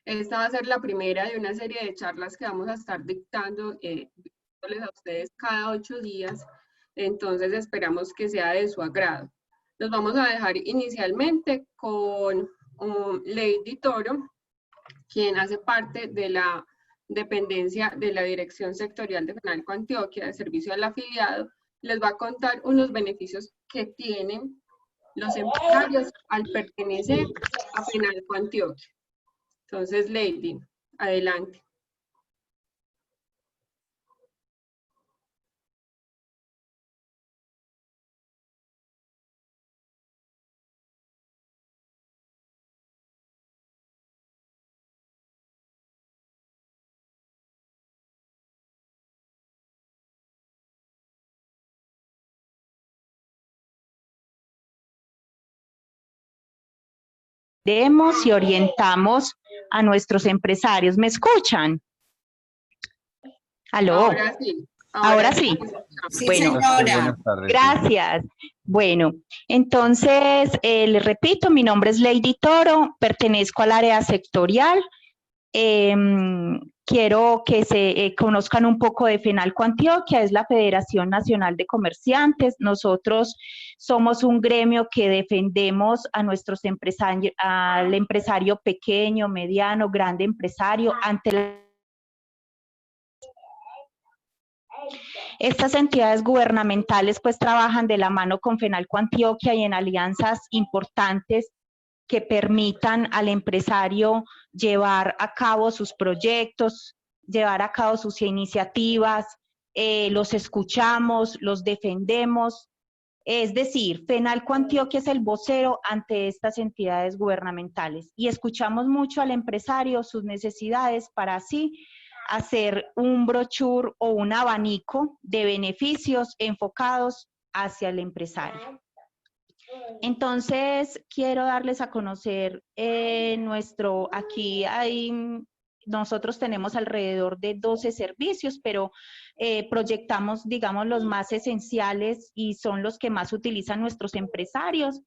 Esta va a ser la primera de una serie de charlas que vamos a estar dictando a ustedes cada 8 días, entonces esperamos que sea de su agrado. Los vamos a dejar inicialmente con Lady Toro, quien hace parte de la dependencia de la Dirección Sectorial de FENALCO Antioquia, de Servicio al Afiliado. Les va a contar unos beneficios que tienen los empresarios al pertenecer a FENALCO Antioquia. Entonces, Lady, adelante. Y orientamos a nuestros empresarios. ¿Me escuchan? ¿Aló? Ahora sí. Ahora sí. Sí, Bueno, señora. gracias. Bueno, entonces, les repito, mi nombre es Lady Toro, pertenezco al área sectorial. Quiero que se conozcan un poco de FENALCO Antioquia, es la Federación Nacional de Comerciantes. Nosotros somos un gremio que defendemos a nuestros empresarios, al empresario pequeño, mediano, grande empresario ante la... Estas entidades gubernamentales pues trabajan de la mano con FENALCO Antioquia y en alianzas importantes que permitan al empresario llevar a cabo sus proyectos, llevar a cabo sus iniciativas, los escuchamos, los defendemos. Es decir, FENALCO Antioquia es el vocero ante estas entidades gubernamentales y escuchamos mucho al empresario, sus necesidades, para así hacer un brochure o un abanico de beneficios enfocados hacia el empresario. Entonces, quiero darles a conocer nosotros tenemos alrededor de 12 servicios, pero proyectamos, digamos, los más esenciales y son los que más utilizan nuestros empresarios.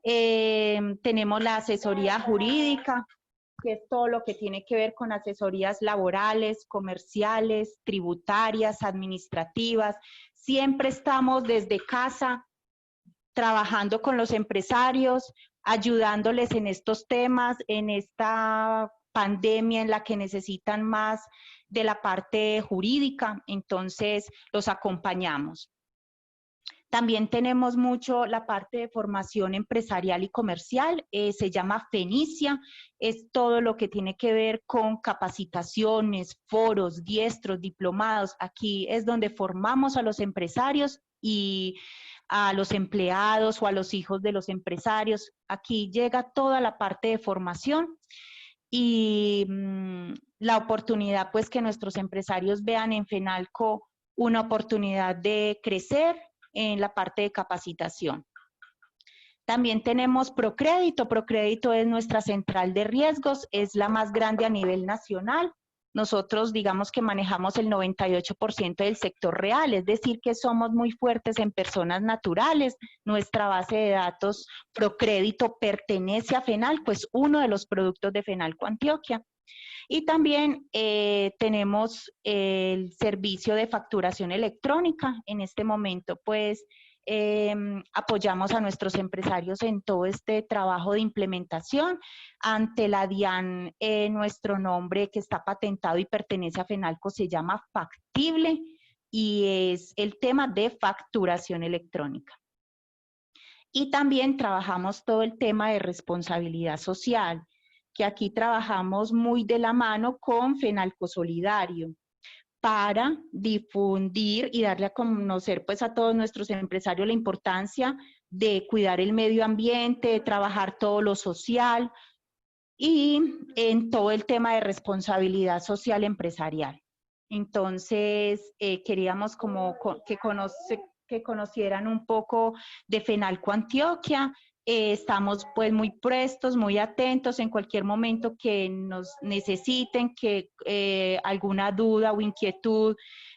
Tenemos la asesoría jurídica, que es todo lo que tiene que ver con asesorías laborales, comerciales, tributarias, administrativas. Siempre estamos desde casa trabajando con los empresarios, ayudándoles en estos temas, en esta pandemia en la que necesitan más de la parte jurídica, entonces los acompañamos. También tenemos mucho la parte de formación empresarial y comercial, se llama Fenicia, es todo lo que tiene que ver con capacitaciones, foros, diestros, diplomados. Aquí es donde formamos a los empresarios y a los empleados o a los hijos de los empresarios. Aquí llega toda la parte de formación y la oportunidad pues que nuestros empresarios vean en FENALCO una oportunidad de crecer en la parte de capacitación. También tenemos Procrédito. Procrédito es nuestra central de riesgos, es la más grande a nivel nacional. Nosotros digamos que manejamos el 98% del sector real, es decir que somos muy fuertes en personas naturales. Nuestra base de datos Procrédito pertenece a FENALCO, es uno de los productos de FENALCO Antioquia. Y también tenemos el servicio de facturación electrónica. En este momento, pues, apoyamos a nuestros empresarios en todo este trabajo de implementación. Ante la DIAN, nuestro nombre que está patentado y pertenece a FENALCO se llama Factible y es el tema de facturación electrónica. Y también trabajamos todo el tema de responsabilidad social, que aquí trabajamos muy de la mano con FENALCO Solidario para difundir y darle a conocer pues a todos nuestros empresarios la importancia de cuidar el medio ambiente, de trabajar todo lo social y en todo el tema de responsabilidad social empresarial. Entonces, queríamos como que conocieran un poco de FENALCO Antioquia. Estamos pues muy prestos, muy atentos en cualquier momento que nos necesiten, que alguna duda o inquietud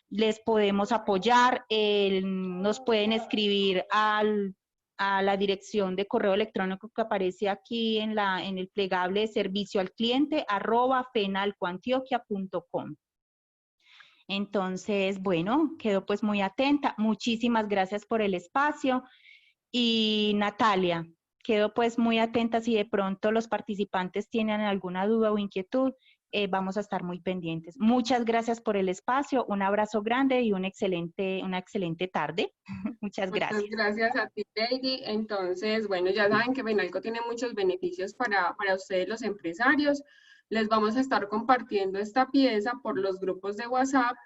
les podemos apoyar. Nos pueden escribir al a la dirección de correo electrónico que aparece aquí en el plegable de servicio al cliente @fenalcoantioquia.com. Entonces, bueno, quedo pues muy atenta. Muchísimas gracias por el espacio. Y Natalia, quedo pues muy atenta si de pronto los participantes tienen alguna duda o inquietud. Vamos a estar muy pendientes. Muchas gracias por el espacio, un abrazo grande y una excelente tarde. Muchas gracias. Muchas gracias a ti, Lady. Entonces, bueno, ya saben que Fenalco tiene muchos beneficios para ustedes los empresarios. Les vamos a estar compartiendo esta pieza por los grupos de WhatsApp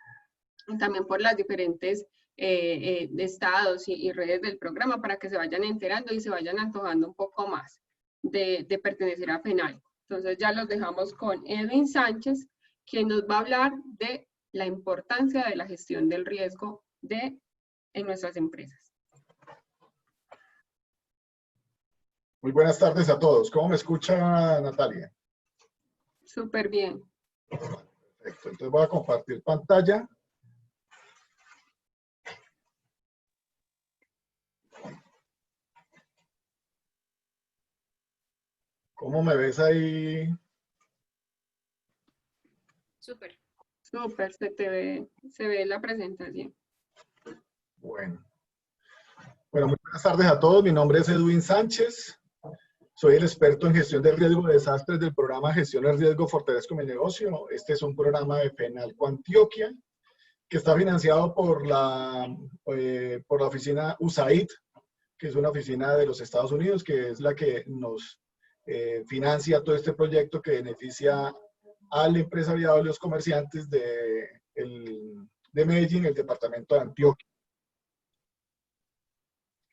y también por las diferentes estados y redes del programa para que se vayan enterando y se vayan antojando un poco más de pertenecer a Fenalco. Entonces ya los dejamos con Edwin Sánchez, quien nos va a hablar de la importancia de la gestión del riesgo en nuestras empresas. Muy buenas tardes a todos. ¿Cómo me escucha Natalia? Súper bien. Perfecto. Entonces voy a compartir pantalla. ¿Cómo me ves ahí? Súper. Súper, se ve la presentación. Bueno, muy buenas tardes a todos. Mi nombre es Edwin Sánchez. Soy el experto en gestión de riesgo de desastres del programa Gestión de Riesgo Fortalezco Mi Negocio. Este es un programa de Fenalco Antioquia que está financiado por la oficina USAID, que es una oficina de los Estados Unidos, que es la que nos financia todo este proyecto que beneficia al empresariado y los comerciantes de Medellín, el departamento de Antioquia.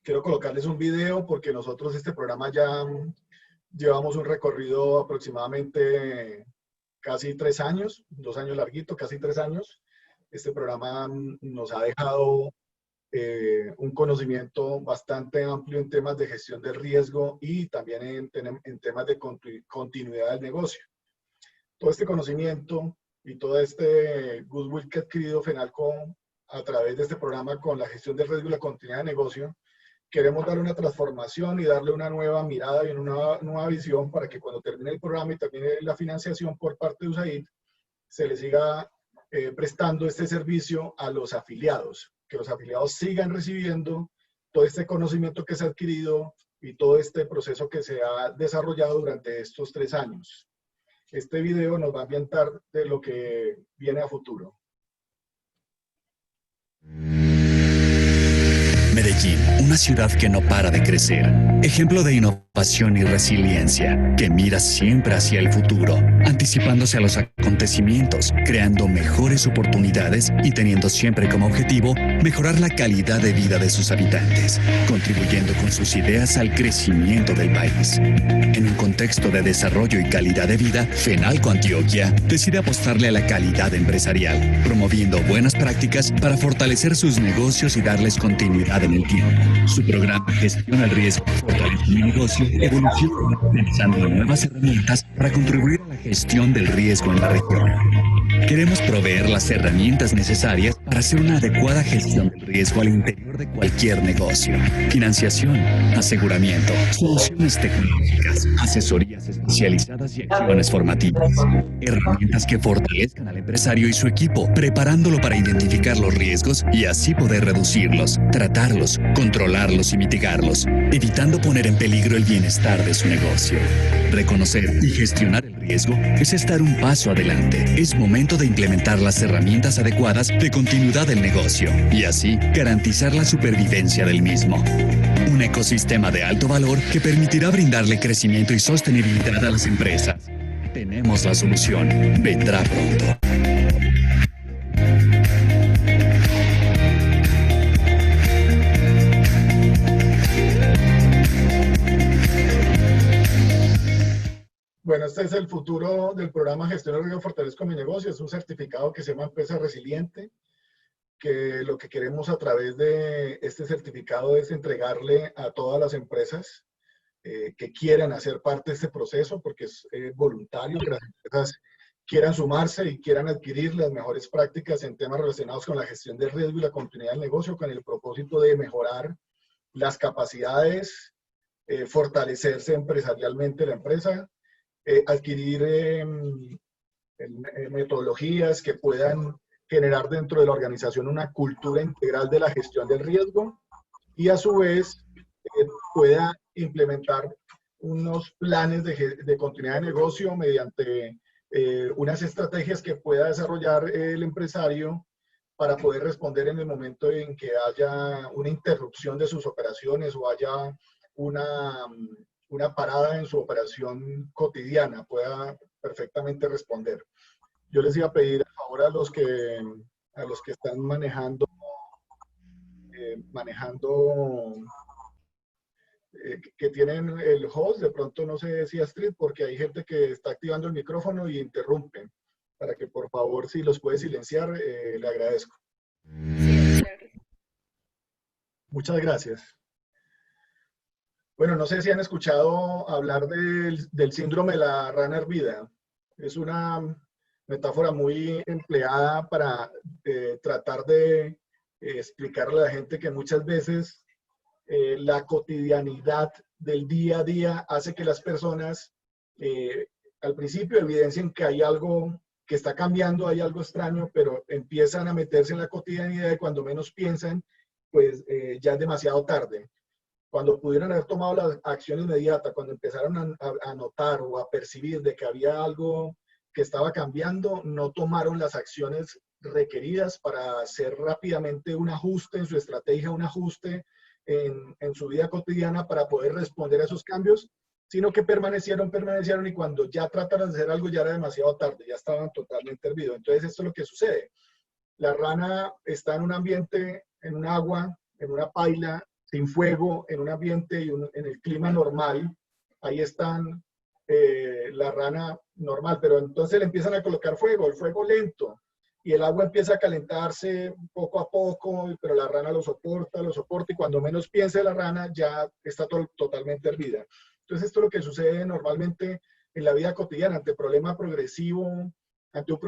Quiero colocarles un video porque nosotros este programa ya llevamos un recorrido aproximadamente casi 3 años, 2 años larguito, casi 3 años. Este programa nos ha dejado un conocimiento bastante amplio en temas de gestión del riesgo y también en temas de continuidad del negocio. Todo este conocimiento y todo este goodwill que ha adquirido Fenalco a través de este programa con la gestión del riesgo y la continuidad de negocio, queremos darle una transformación y darle una nueva mirada y una nueva visión para que cuando termine el programa y termine la financiación por parte de USAID, se le siga prestando este servicio a los afiliados, que los afiliados sigan recibiendo todo este conocimiento que se ha adquirido y todo este proceso que se ha desarrollado durante estos 3 años. Este video nos va a ambientar de lo que viene a futuro. Medellín, una ciudad que no para de crecer, ejemplo de innovación y resiliencia, que mira siempre hacia el futuro, anticipándose a los acontecimientos, creando mejores oportunidades y teniendo siempre como objetivo mejorar la calidad de vida de sus habitantes, contribuyendo con sus ideas al crecimiento del país. En un contexto de desarrollo y calidad de vida, Fenalco Antioquia decide apostarle a la calidad empresarial, promoviendo buenas prácticas para fortalecer sus negocios y darles continuidad en el tiempo. Su programa Gestión al Riesgo Fortalece Mi Negocio evoluciona utilizando nuevas herramientas para contribuir a la gestión del riesgo en la región. Queremos proveer las herramientas necesarias para hacer una adecuada gestión del riesgo al interior de cualquier negocio. Financiación, aseguramiento, soluciones tecnológicas, asesorías especializadas y acciones formativas. Herramientas que fortalezcan al empresario y su equipo, preparándolo para identificar los riesgos y así poder reducirlos, tratarlos, controlarlos y mitigarlos, evitando poner en peligro el bienestar de su negocio. Reconocer y gestionar el riesgo es estar un paso adelante. Es momento de implementar las herramientas adecuadas de continuidad del negocio y así garantizar la supervivencia del mismo. Un ecosistema de alto valor que permitirá brindarle crecimiento y sostenibilidad a las empresas. Tenemos la solución. Vendrá pronto. Bueno, este es el futuro del programa Gestión de Riesgo Fortalezco Mi Negocio. Es un certificado que se llama Empresa Resiliente, que lo que queremos a través de este certificado es entregarle a todas las empresas que quieran hacer parte de este proceso, porque es voluntario, que las empresas quieran sumarse y quieran adquirir las mejores prácticas en temas relacionados con la gestión del riesgo y la continuidad del negocio, con el propósito de mejorar las capacidades, fortalecerse empresarialmente la empresa, adquirir metodologías que puedan generar dentro de la organización una cultura integral de la gestión del riesgo y a su vez pueda implementar unos planes de continuidad de negocio mediante unas estrategias que pueda desarrollar el empresario para poder responder en el momento en que haya una interrupción de sus operaciones o haya una parada en su operación cotidiana, pueda perfectamente responder. Yo les iba a pedir a favor a los que están manejando que tienen el host, de pronto no sé si Astrid, porque hay gente que está activando el micrófono y interrumpen, para que por favor si los puede silenciar, le agradezco. Sí, claro. Muchas gracias. Bueno, no sé si han escuchado hablar del síndrome de la rana hervida. Es una metáfora muy empleada para tratar de explicarle a la gente que muchas veces la cotidianidad del día a día hace que las personas al principio evidencien que hay algo que está cambiando, hay algo extraño, pero empiezan a meterse en la cotidianidad y cuando menos piensan, pues ya es demasiado tarde. Cuando pudieron haber tomado la acción inmediata, cuando empezaron a notar o a percibir de que había algo que estaba cambiando, no tomaron las acciones requeridas para hacer rápidamente un ajuste en su estrategia, un ajuste en su vida cotidiana para poder responder a esos cambios, sino que permanecieron y cuando ya trataron de hacer algo ya era demasiado tarde, ya estaban totalmente hervidos. Entonces esto es lo que sucede. La rana está en un ambiente, en un agua, en una paila, sin fuego, en un ambiente y en el clima normal. Ahí están la rana normal, pero entonces le empiezan a colocar fuego, el fuego lento, y el agua empieza a calentarse poco a poco, pero la rana lo soporta, y cuando menos piensa la rana ya está totalmente hervida. Entonces esto es lo que sucede normalmente en la vida cotidiana, ante problema progresivo, ante un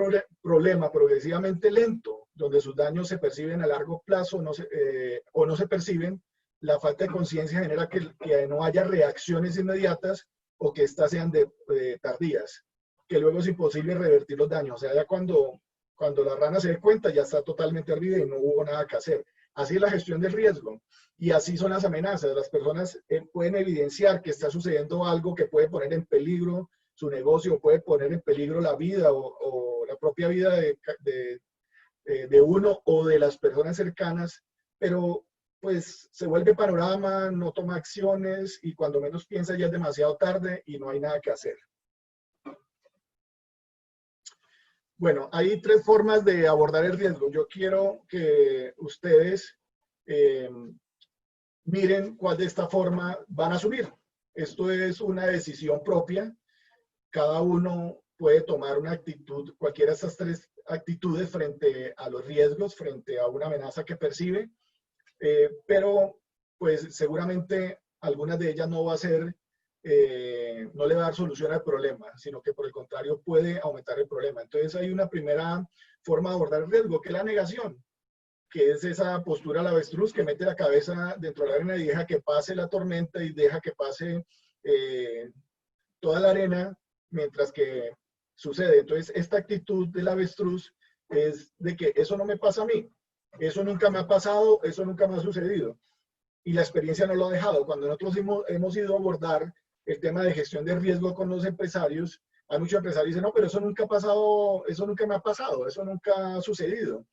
problema progresivamente lento, donde sus daños se perciben a largo plazo o no se perciben. La falta de conciencia genera que no haya reacciones inmediatas o que éstas sean tardías, que luego es imposible revertir los daños. O sea, ya cuando la rana se dé cuenta ya está totalmente hervida y no hubo nada que hacer. Así es la gestión del riesgo y así son las amenazas. Las personas pueden evidenciar que está sucediendo algo que puede poner en peligro su negocio, puede poner en peligro la vida o la propia vida de uno o de las personas cercanas, pero pues se vuelve panorama, no toma acciones y cuando menos piensa ya es demasiado tarde y no hay nada que hacer. Bueno, hay tres formas de abordar el riesgo. Yo quiero que ustedes miren cuál de esta forma van a asumir. Esto es una decisión propia. Cada uno puede tomar una actitud, cualquiera de estas tres actitudes frente a los riesgos, frente a una amenaza que percibe. Pero pues seguramente algunas de ellas no va a ser, no le va a dar solución al problema, sino que por el contrario puede aumentar el problema. Entonces hay una primera forma de abordar el riesgo, que es la negación, que es esa postura al avestruz que mete la cabeza dentro de la arena y deja que pase la tormenta y deja que pase toda la arena mientras que sucede. Entonces esta actitud del avestruz es de que eso no me pasa a mí. Eso nunca me ha pasado, eso nunca me ha sucedido. Y la experiencia no lo ha dejado. Cuando nosotros hemos ido a abordar el tema de gestión de riesgo con los empresarios, hay muchos empresarios que dicen, no, pero eso nunca ha pasado, eso nunca me ha pasado, eso nunca ha sucedido.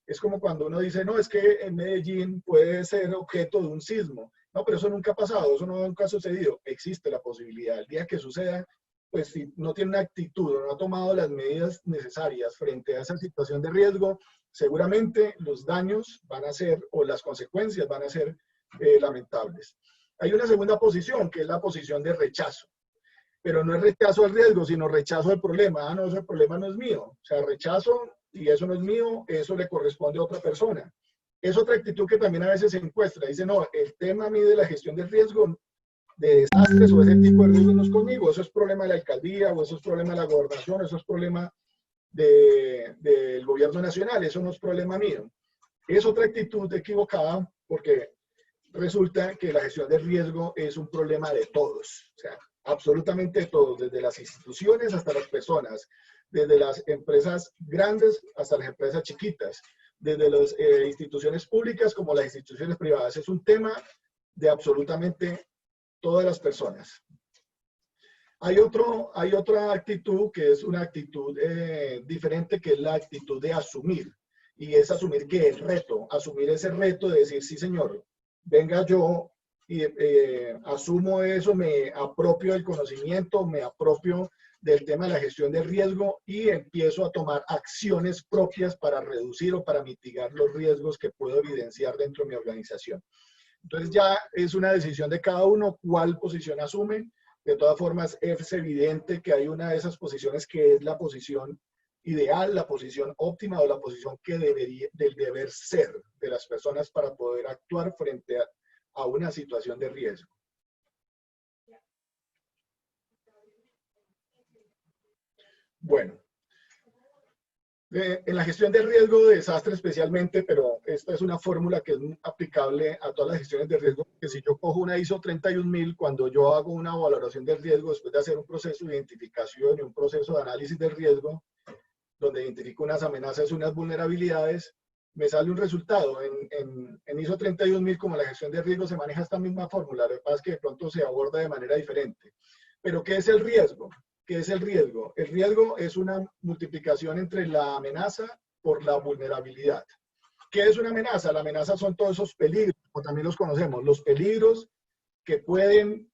Es como cuando uno dice, no, es que en Medellín puede ser objeto de un sismo. No, pero eso nunca ha pasado, eso nunca ha sucedido. Existe la posibilidad. El día que suceda, pues si no tiene una actitud o no ha tomado las medidas necesarias frente a esa situación de riesgo, seguramente los daños van a ser, o las consecuencias van a ser lamentables. Hay una segunda posición, que es la posición de rechazo. Pero no es rechazo al riesgo, sino rechazo al problema. Ah, no, ese problema no es mío. O sea, rechazo, y eso no es mío, eso le corresponde a otra persona. Es otra actitud que también a veces se encuentra. Dice, no, el tema a mí de la gestión del riesgo, de desastres o ese tipo de riesgos no es conmigo. Eso es problema de la alcaldía, o eso es problema de la gobernación, eso es problema del gobierno nacional, eso no es problema mío. Es otra actitud equivocada porque resulta que la gestión de riesgo es un problema de todos, o sea, absolutamente de todos, desde las instituciones hasta las personas, desde las empresas grandes hasta las empresas chiquitas, desde las instituciones públicas como las instituciones privadas. Es un tema de absolutamente todas las personas. Hay otra actitud que es una actitud diferente, que es la actitud de asumir. Y es asumir que el reto, asumir ese reto de decir, sí señor, venga yo y asumo eso, me apropio del conocimiento, me apropio del tema de la gestión de riesgo y empiezo a tomar acciones propias para reducir o para mitigar los riesgos que puedo evidenciar dentro de mi organización. Entonces ya es una decisión de cada uno cuál posición asume. De todas formas, es evidente que hay una de esas posiciones que es la posición ideal, la posición óptima o la posición que del deber ser de las personas para poder actuar frente a una situación de riesgo. Bueno, en la gestión de riesgo de desastre especialmente, pero esta es una fórmula que es aplicable a todas las gestiones de riesgo, que si yo cojo una ISO 31000, cuando yo hago una valoración de riesgo, después de hacer un proceso de identificación y un proceso de análisis de riesgo, donde identifico unas amenazas y unas vulnerabilidades, me sale un resultado. En ISO 31000, como la gestión de riesgo, se maneja esta misma fórmula, lo que pasa es que de pronto se aborda de manera diferente. Pero, ¿qué es el riesgo? ¿Qué es el riesgo? El riesgo es una multiplicación entre la amenaza por la vulnerabilidad. ¿Qué es una amenaza? La amenaza son todos esos peligros, como también los conocemos, los peligros que pueden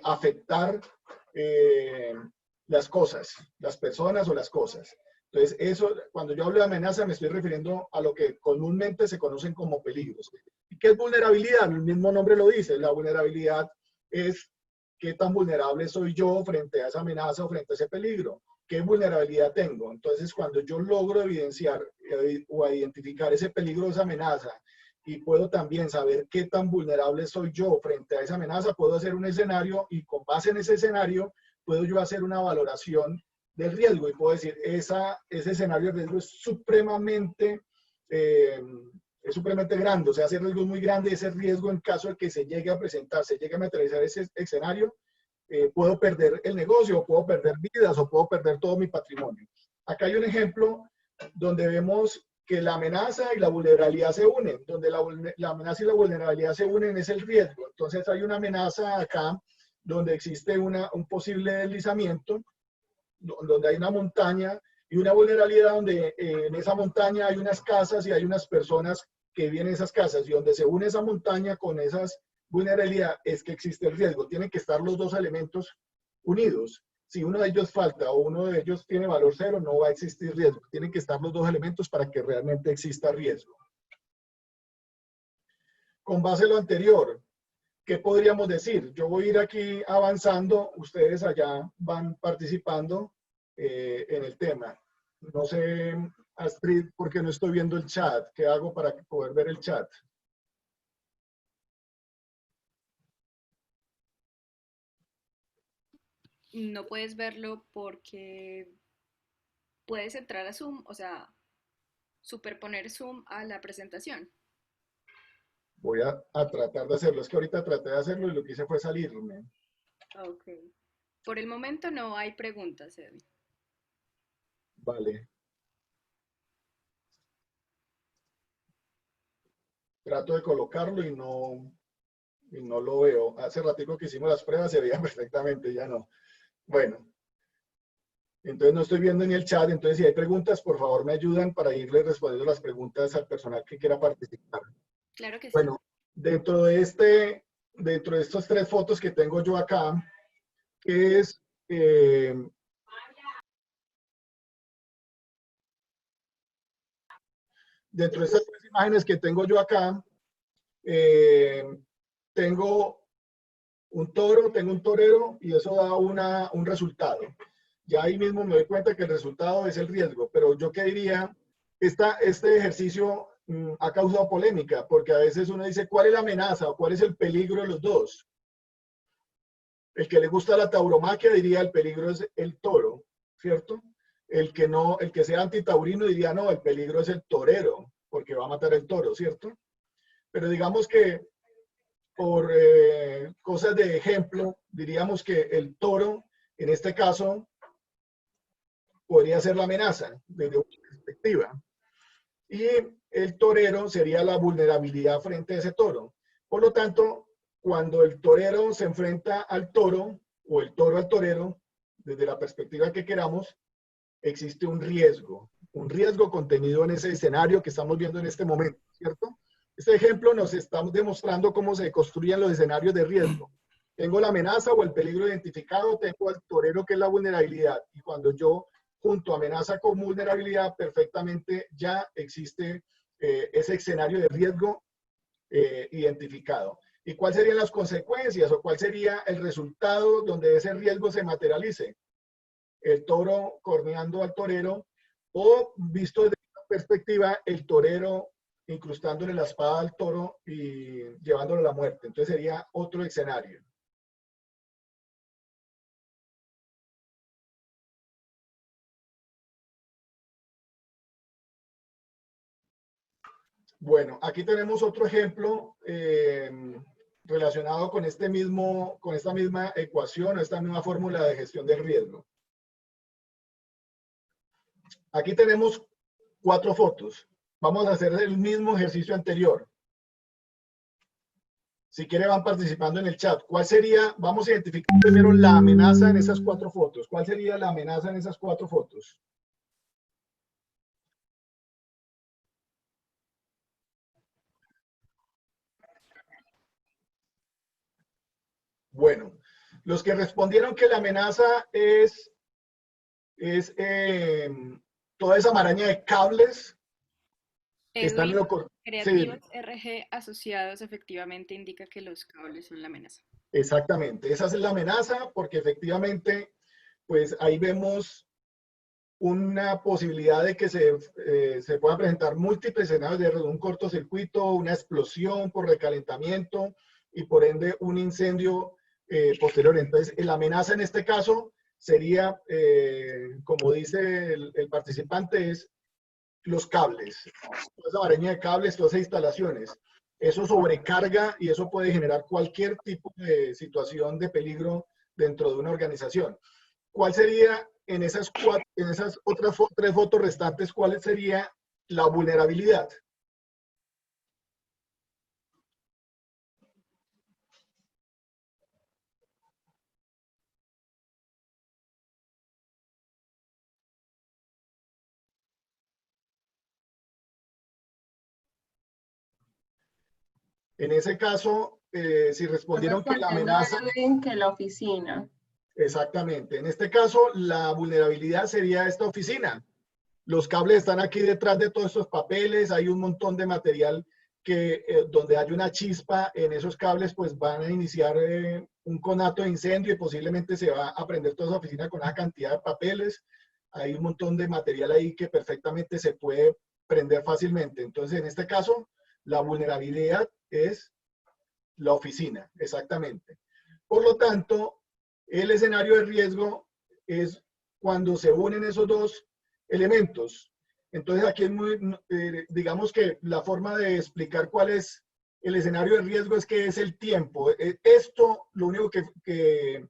afectar las cosas, las personas o las cosas. Entonces, eso, cuando yo hablo de amenaza, me estoy refiriendo a lo que comúnmente se conocen como peligros. ¿Y qué es vulnerabilidad? El mismo nombre lo dice. La vulnerabilidad es qué tan vulnerable soy yo frente a esa amenaza o frente a ese peligro. ¿Qué vulnerabilidad tengo? Entonces, cuando yo logro evidenciar o identificar ese peligro, esa amenaza, y puedo también saber qué tan vulnerable soy yo frente a esa amenaza, puedo hacer un escenario y con base en ese escenario, puedo yo hacer una valoración del riesgo y puedo decir, ese escenario de riesgo es supremamente grande, o sea, ese riesgo es muy grande, ese riesgo en caso de que se llegue a presentar, se llegue a materializar ese escenario, puedo perder el negocio, o puedo perder vidas, o puedo perder todo mi patrimonio. Acá hay un ejemplo donde vemos que la amenaza y la vulnerabilidad se unen, donde la amenaza y la vulnerabilidad se unen es el riesgo. Entonces hay una amenaza acá donde existe un posible deslizamiento, donde hay una montaña, y una vulnerabilidad donde en esa montaña hay unas casas y hay unas personas que viven en esas casas, y donde se une esa montaña con esas vulnerabilidades es que existe el riesgo. Tienen que estar los dos elementos unidos. Si uno de ellos falta o uno de ellos tiene valor cero, no va a existir riesgo. Tienen que estar los dos elementos para que realmente exista riesgo. Con base en lo anterior, ¿qué podríamos decir? Yo voy a ir aquí avanzando, ustedes allá van participando en el tema. No sé, Astrid, porque no estoy viendo el chat. ¿Qué hago para poder ver el chat? No puedes verlo porque puedes entrar a Zoom, o sea, superponer Zoom a la presentación. Voy a tratar de hacerlo. Es que ahorita traté de hacerlo y lo que hice fue salirme. Ok. Por el momento no hay preguntas, Edwin. Vale. Trato de colocarlo y no lo veo. Hace ratico que hicimos las pruebas se veía perfectamente, ya no. Bueno. Entonces no estoy viendo ni el chat, entonces si hay preguntas, por favor me ayudan para irle respondiendo las preguntas al personal que quiera participar. Claro que sí. Bueno, dentro de estas 3 fotos que tengo yo acá, que es dentro de estas 3 imágenes que tengo yo acá, tengo un toro, tengo un torero, y eso da un resultado. Ya ahí mismo me doy cuenta que el resultado es el riesgo, pero yo qué diría, este ejercicio ha causado polémica, porque a veces uno dice, ¿cuál es la amenaza o cuál es el peligro de los dos? El que le gusta la tauromaquia diría el peligro es el toro, ¿cierto? El que sea antitaurino diría, no, el peligro es el torero, porque va a matar el toro, ¿cierto? Pero digamos que por cosas de ejemplo, diríamos que el toro, en este caso, podría ser la amenaza desde una perspectiva. Y el torero sería la vulnerabilidad frente a ese toro. Por lo tanto, cuando el torero se enfrenta al toro o el toro al torero, desde la perspectiva que queramos, existe un riesgo contenido en ese escenario que estamos viendo en este momento, ¿cierto? Este ejemplo nos está demostrando cómo se construyen los escenarios de riesgo. Tengo la amenaza o el peligro identificado, tengo al torero que es la vulnerabilidad. Y cuando yo junto amenaza con vulnerabilidad, perfectamente ya existe ese escenario de riesgo identificado. ¿Y cuáles serían las consecuencias o cuál sería el resultado donde ese riesgo se materialice? El toro corneando al torero o, visto desde esta perspectiva, el torero incrustándole la espada al toro y llevándolo a la muerte. Entonces sería otro escenario. Bueno, aquí tenemos otro ejemplo relacionado con esta misma ecuación, esta misma fórmula de gestión del riesgo. Aquí tenemos 4 fotos. Vamos a hacer el mismo ejercicio anterior. Si quieren van participando en el chat. ¿Cuál sería? Vamos a identificar primero la amenaza en esas 4 fotos. ¿Cuál sería la amenaza en esas 4 fotos? Bueno, los que respondieron que la amenaza es toda esa maraña de cables que están en Edwin, lo Creativos sí, RG asociados efectivamente indica que los cables son la amenaza. exactamente. Esa es la amenaza porque efectivamente, pues ahí vemos una posibilidad de que se puedan presentar múltiples escenarios de un cortocircuito, una explosión por recalentamiento y por ende un incendio posterior. Entonces, la amenaza en este caso sería, como dice el participante, es los cables, toda esa maraña de cables, todas esas instalaciones. Eso sobrecarga y eso puede generar cualquier tipo de situación de peligro dentro de una organización. ¿Cuál sería en esas otras 3 fotos restantes, cuál sería la vulnerabilidad? En ese caso, si Estás respondieron que la respondiendo, amenaza, Edwin, que la oficina. exactamente. En este caso, la vulnerabilidad sería esta oficina. Los cables están aquí detrás de todos estos papeles, hay un montón de material que donde hay una chispa en esos cables, pues van a iniciar un conato de incendio y posiblemente se va a prender toda esa oficina con esa cantidad de papeles. Hay un montón de material ahí que perfectamente se puede prender fácilmente. Entonces, en este caso, la vulnerabilidad es la oficina, exactamente. Por lo tanto, el escenario de riesgo es cuando se unen esos dos elementos. Entonces aquí es muy, digamos que la forma de explicar cuál es el escenario de riesgo es que es el tiempo. Esto lo único que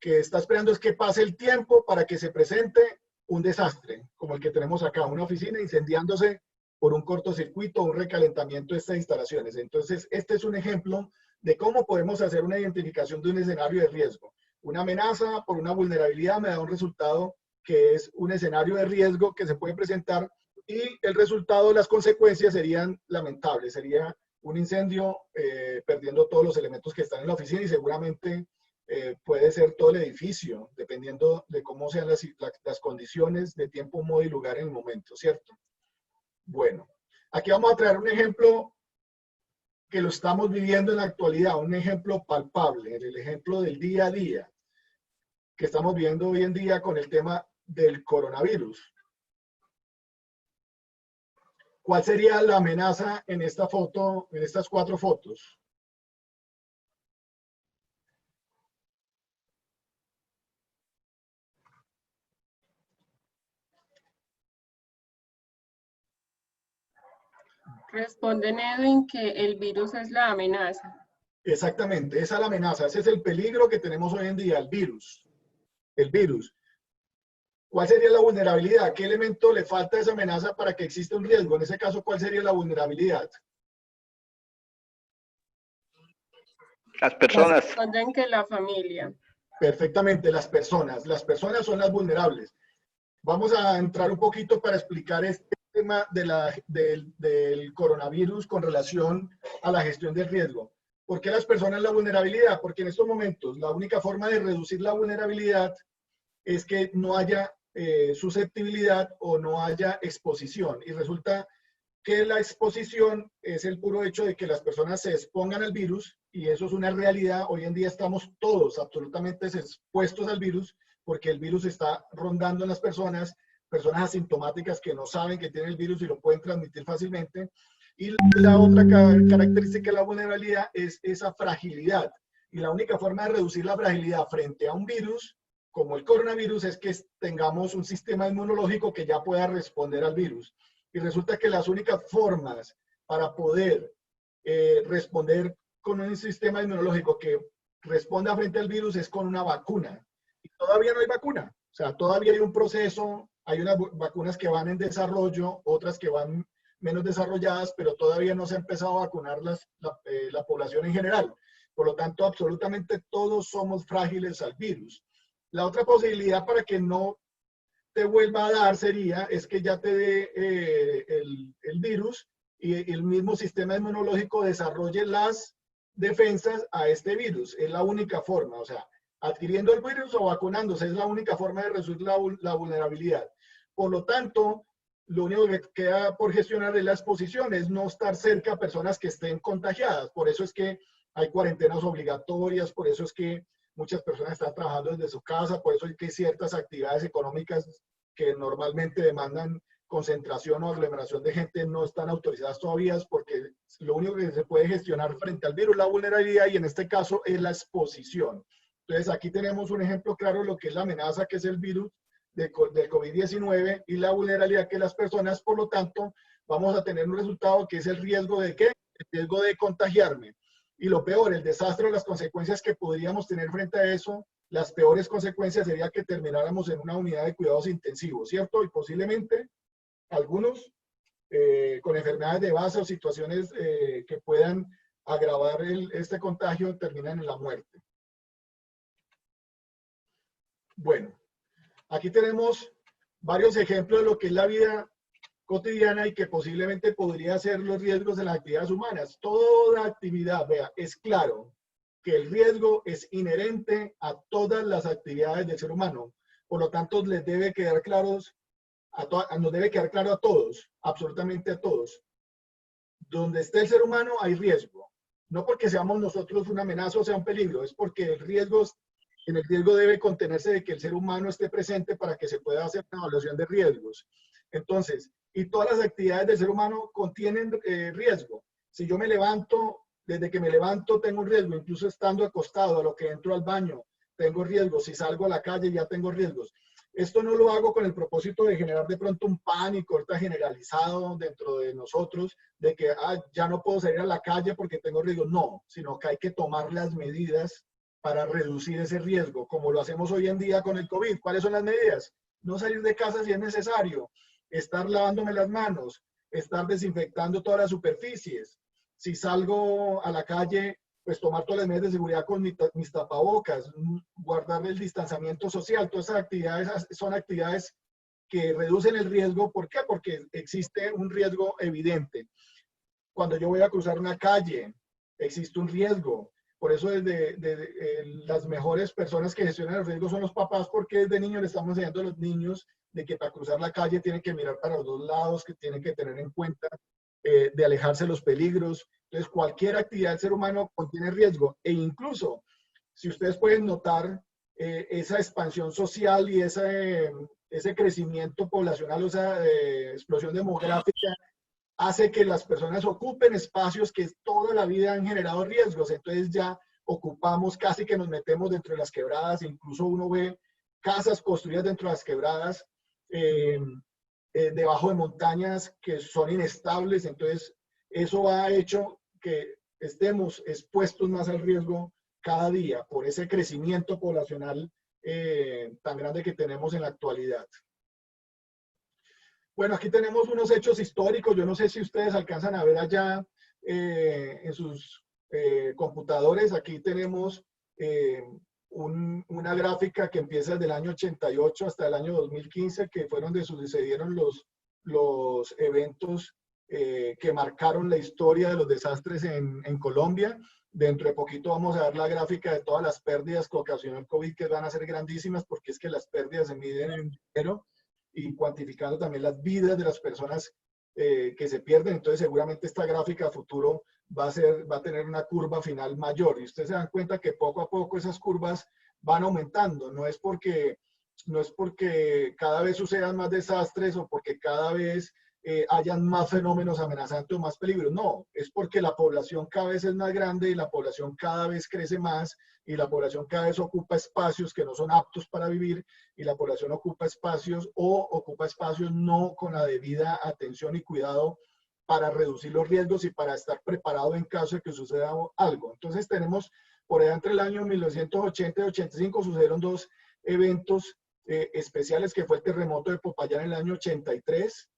está esperando es que pase el tiempo para que se presente un desastre, como el que tenemos acá, una oficina incendiándose por un cortocircuito o un recalentamiento de estas instalaciones. Entonces, este es un ejemplo de cómo podemos hacer una identificación de un escenario de riesgo. Una amenaza por una vulnerabilidad me da un resultado que es un escenario de riesgo que se puede presentar y el resultado, las consecuencias serían lamentables. Sería un incendio perdiendo todos los elementos que están en la oficina y seguramente puede ser todo el edificio, dependiendo de cómo sean las condiciones de tiempo, modo y lugar en el momento, ¿cierto? Bueno, aquí vamos a traer un ejemplo que lo estamos viviendo en la actualidad, un ejemplo palpable, el ejemplo del día a día que estamos viviendo hoy en día con el tema del coronavirus. ¿Cuál sería la amenaza en esta foto, en estas 4 fotos? Responden, Edwin, que el virus es la amenaza. Exactamente, esa es la amenaza, ese es el peligro que tenemos hoy en día, el virus. El virus. ¿Cuál sería la vulnerabilidad? ¿Qué elemento le falta a esa amenaza para que exista un riesgo? En ese caso, ¿cuál sería la vulnerabilidad? Las personas. Responden que la familia. Perfectamente, las personas. Las personas son las vulnerables. Vamos a entrar un poquito para explicar este tema del coronavirus con relación a la gestión del riesgo. ¿Por qué las personas la vulnerabilidad? Porque en estos momentos la única forma de reducir la vulnerabilidad es que no haya susceptibilidad o no haya exposición. Y resulta que la exposición es el puro hecho de que las personas se expongan al virus, y eso es una realidad. Hoy en día estamos todos absolutamente expuestos al virus, porque el virus está rondando en las personas asintomáticas que no saben que tienen el virus y lo pueden transmitir fácilmente. Y la otra característica de la vulnerabilidad es esa fragilidad. Y la única forma de reducir la fragilidad frente a un virus, como el coronavirus, es que tengamos un sistema inmunológico que ya pueda responder al virus. Y resulta que las únicas formas para poder responder con un sistema inmunológico que responda frente al virus es con una vacuna. Y todavía no hay vacuna. O sea, todavía hay un proceso, hay unas vacunas que van en desarrollo, otras que van menos desarrolladas, pero todavía no se ha empezado a vacunar la población en general. Por lo tanto, absolutamente todos somos frágiles al virus. La otra posibilidad para que no te vuelva a dar es que ya te dé el virus y el mismo sistema inmunológico desarrolle las defensas a este virus. Es la única forma, o sea, adquiriendo el virus o vacunándose es la única forma de reducir la vulnerabilidad. Por lo tanto, lo único que queda por gestionar es la exposición, es no estar cerca a personas que estén contagiadas. Por eso es que hay cuarentenas obligatorias, por eso es que muchas personas están trabajando desde su casa, por eso es que hay ciertas actividades económicas que normalmente demandan concentración o aglomeración de gente no están autorizadas todavía, porque lo único que se puede gestionar frente al virus es la vulnerabilidad, y en este caso es la exposición. Entonces aquí tenemos un ejemplo claro de lo que es la amenaza, que es el virus del COVID-19, y la vulnerabilidad que es las personas. Por lo tanto, vamos a tener un resultado que es el riesgo de ¿qué? El riesgo de contagiarme. Y lo peor, el desastre o las consecuencias que podríamos tener frente a eso, las peores consecuencias sería que termináramos en una unidad de cuidados intensivos, ¿cierto? Y posiblemente algunos con enfermedades de base o situaciones que puedan agravar este contagio terminan en la muerte. Bueno, aquí tenemos varios ejemplos de lo que es la vida cotidiana y que posiblemente podría ser los riesgos de las actividades humanas. Toda actividad, vea, es claro que el riesgo es inherente a todas las actividades del ser humano. Por lo tanto, les debe quedar claros nos debe quedar claro a todos, absolutamente a todos. Donde esté el ser humano hay riesgo. No porque seamos nosotros una amenaza o sea un peligro, es porque en el riesgo debe contenerse de que el ser humano esté presente para que se pueda hacer una evaluación de riesgos. Entonces, y todas las actividades del ser humano contienen riesgo. Si yo me levanto, desde que me levanto tengo un riesgo, incluso estando acostado, a lo que entro al baño, tengo riesgos. Si salgo a la calle ya tengo riesgos. Esto no lo hago con el propósito de generar de pronto un pánico generalizado dentro de nosotros, de que ya no puedo salir a la calle porque tengo riesgo. No, sino que hay que tomar las medidas para reducir ese riesgo, como lo hacemos hoy en día con el COVID. ¿Cuáles son las medidas? No salir de casa si es necesario, estar lavándome las manos, estar desinfectando todas las superficies. Si salgo a la calle, pues tomar todas las medidas de seguridad con mis tapabocas, guardar el distanciamiento social. Todas esas actividades son actividades que reducen el riesgo. ¿Por qué? Porque existe un riesgo evidente. Cuando yo voy a cruzar una calle, existe un riesgo. Por eso las mejores personas que gestionan el riesgo son los papás, porque desde niños le estamos enseñando a los niños de que para cruzar la calle tienen que mirar para los dos lados, que tienen que tener en cuenta de alejarse de los peligros. Entonces, cualquier actividad del ser humano contiene riesgo. E incluso, si ustedes pueden notar, esa expansión social y ese crecimiento poblacional, o esa explosión demográfica, hace que las personas ocupen espacios que toda la vida han generado riesgos. Entonces ya ocupamos, casi que nos metemos dentro de las quebradas. Incluso uno ve casas construidas dentro de las quebradas, debajo de montañas que son inestables. Entonces eso ha hecho que estemos expuestos más al riesgo cada día por ese crecimiento poblacional tan grande que tenemos en la actualidad. Bueno, aquí tenemos unos hechos históricos. Yo no sé si ustedes alcanzan a ver allá en sus computadores. Aquí tenemos una gráfica que empieza desde el año 88 hasta el año 2015, que fueron donde sucedieron los eventos que marcaron la historia de los desastres en Colombia. Dentro de poquito vamos a ver la gráfica de todas las pérdidas que ocasionó el COVID, que van a ser grandísimas, porque es que las pérdidas se miden en dinero y cuantificando también las vidas de las personas que se pierden. Entonces seguramente esta gráfica a futuro va a tener una curva final mayor. Y ustedes se dan cuenta que poco a poco esas curvas van aumentando. No es porque cada vez sucedan más desastres o porque cada vez hayan más fenómenos amenazantes o más peligros. No, es porque la población cada vez es más grande y la población cada vez crece más y la población cada vez ocupa espacios que no son aptos para vivir y la población ocupa espacios no con la debida atención y cuidado para reducir los riesgos y para estar preparado en caso de que suceda algo. Entonces tenemos, por allá entre el año 1980 y 85 sucedieron dos eventos especiales, que fue el terremoto de Popayán en el año 83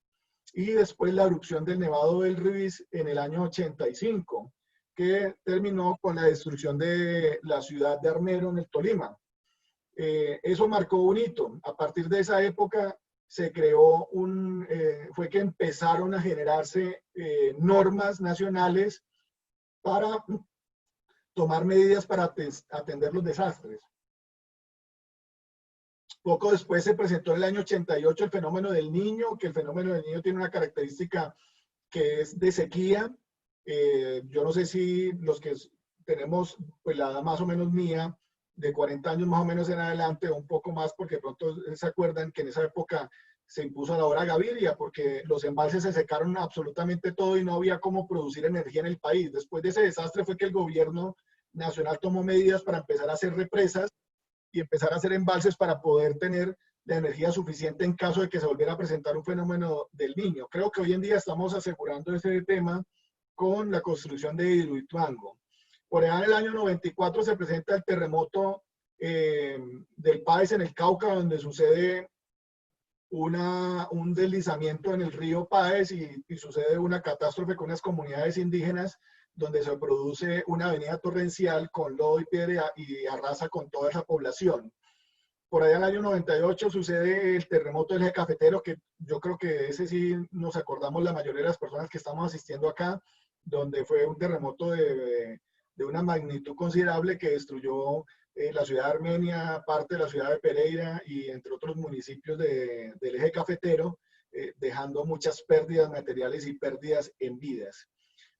y después la erupción del Nevado del Ruiz en el año 85, que terminó con la destrucción de la ciudad de Armero en el Tolima. Eso marcó un hito. A partir de esa época se creó fue que empezaron a generarse normas nacionales para tomar medidas para atender los desastres. Poco después se presentó en el año 88 el fenómeno del Niño, que el fenómeno del Niño tiene una característica que es de sequía. Yo no sé si los que tenemos pues la edad más o menos mía, de 40 años más o menos en adelante, o un poco más, porque pronto se acuerdan que en esa época se impuso la hora Gaviria, porque los embalses se secaron absolutamente todo y no había cómo producir energía en el país. Después de ese desastre fue que el gobierno nacional tomó medidas para empezar a hacer represas y empezar a hacer embalses para poder tener la energía suficiente en caso de que se volviera a presentar un fenómeno del Niño. Creo que hoy en día estamos asegurando ese tema con la construcción de Hidroituango. Por allá en el año 94 se presenta el terremoto del Páez en el Cauca, donde sucede un deslizamiento en el río Páez y sucede una catástrofe con unas comunidades indígenas, donde se produce una avenida torrencial con lodo y piedra y arrasa con toda esa población. Por allá en el año 98 sucede el terremoto del Eje Cafetero, que yo creo que ese sí nos acordamos la mayoría de las personas que estamos asistiendo acá, donde fue un terremoto de una magnitud considerable que destruyó la ciudad de Armenia, parte de la ciudad de Pereira y entre otros municipios del Eje Cafetero, dejando muchas pérdidas materiales y pérdidas en vidas.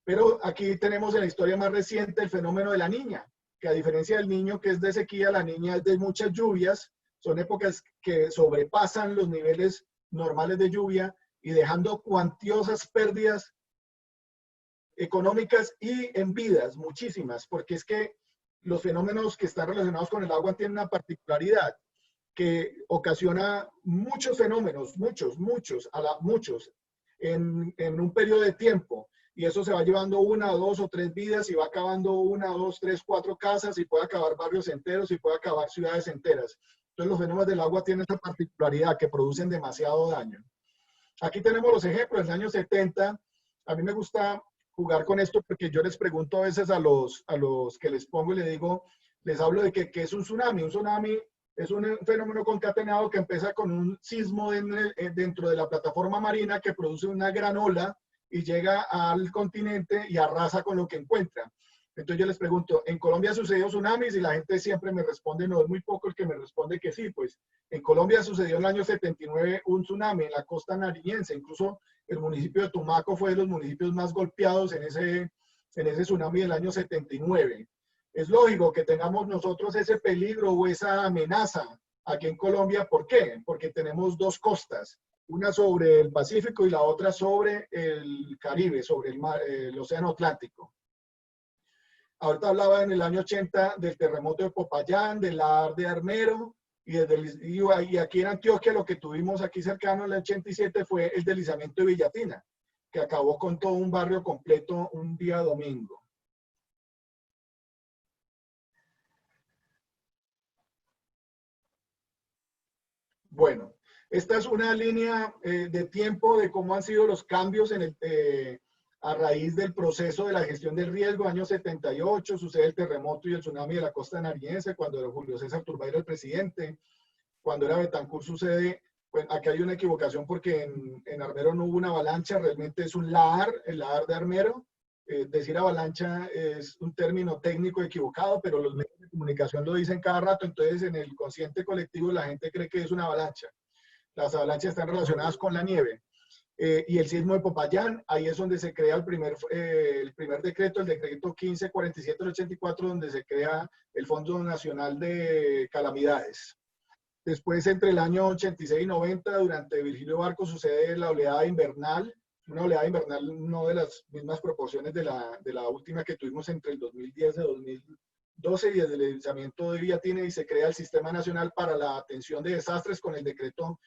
Pero aquí tenemos en la historia más reciente el fenómeno de la Niña, que a diferencia del Niño, que es de sequía, la Niña es de muchas lluvias. Son épocas que sobrepasan los niveles normales de lluvia y dejando cuantiosas pérdidas económicas y en vidas, muchísimas, porque es que los fenómenos que están relacionados con el agua tienen una particularidad que ocasiona muchos fenómenos, muchos, en un periodo de tiempo. Y eso se va llevando 1, 2 o 3 vidas y va acabando 1, 2, 3, 4 casas y puede acabar barrios enteros y puede acabar ciudades enteras. Entonces los fenómenos del agua tienen esa particularidad que producen demasiado daño. Aquí tenemos los ejemplos. En el año 70, a mí me gusta jugar con esto porque yo les pregunto a veces a los que les pongo y les hablo de que es un tsunami. Un tsunami es un fenómeno concatenado que empieza con un sismo dentro de la plataforma marina que produce una gran ola y llega al continente y arrasa con lo que encuentra. Entonces yo les pregunto, ¿en Colombia sucedió tsunamis? Y la gente siempre me responde, no, es muy poco el que me responde que sí. Pues en Colombia sucedió en el año 79 un tsunami en la costa nariñense. Incluso el municipio de Tumaco fue de los municipios más golpeados en ese tsunami del año 79. Es lógico que tengamos nosotros ese peligro o esa amenaza aquí en Colombia. ¿Por qué? Porque tenemos dos costas. Una sobre el Pacífico y la otra sobre el Caribe, sobre el Océano Atlántico. Ahorita hablaba en el año 80 del terremoto de Popayán, del lahar de Armero, y aquí en Antioquia lo que tuvimos aquí cercano en el 87 fue el deslizamiento de Villatina, que acabó con todo un barrio completo un día domingo. Bueno, esta es una línea de tiempo de cómo han sido los cambios a raíz del proceso de la gestión del riesgo. Año 78 sucede el terremoto y el tsunami de la costa nariñense, cuando era Julio César Turbay era el presidente. Cuando era Betancur sucede, pues aquí hay una equivocación porque en Armero no hubo una avalancha, realmente es un lahar, el lahar de Armero. Decir avalancha es un término técnico equivocado, pero los medios de comunicación lo dicen cada rato, entonces en el consciente colectivo la gente cree que es una avalancha. Las avalanchas están relacionadas con la nieve. Y el sismo de Popayán, ahí es donde se crea el primer decreto, el decreto 1547 del 84, donde se crea el Fondo Nacional de Calamidades. Después, entre el año 86 y 90, durante Virgilio Barco, sucede la oleada invernal, una oleada invernal no de las mismas proporciones de la última que tuvimos entre el 2010 y 2012, y desde el deslizamiento de Villatina, y se crea el Sistema Nacional para la Atención de Desastres con el decreto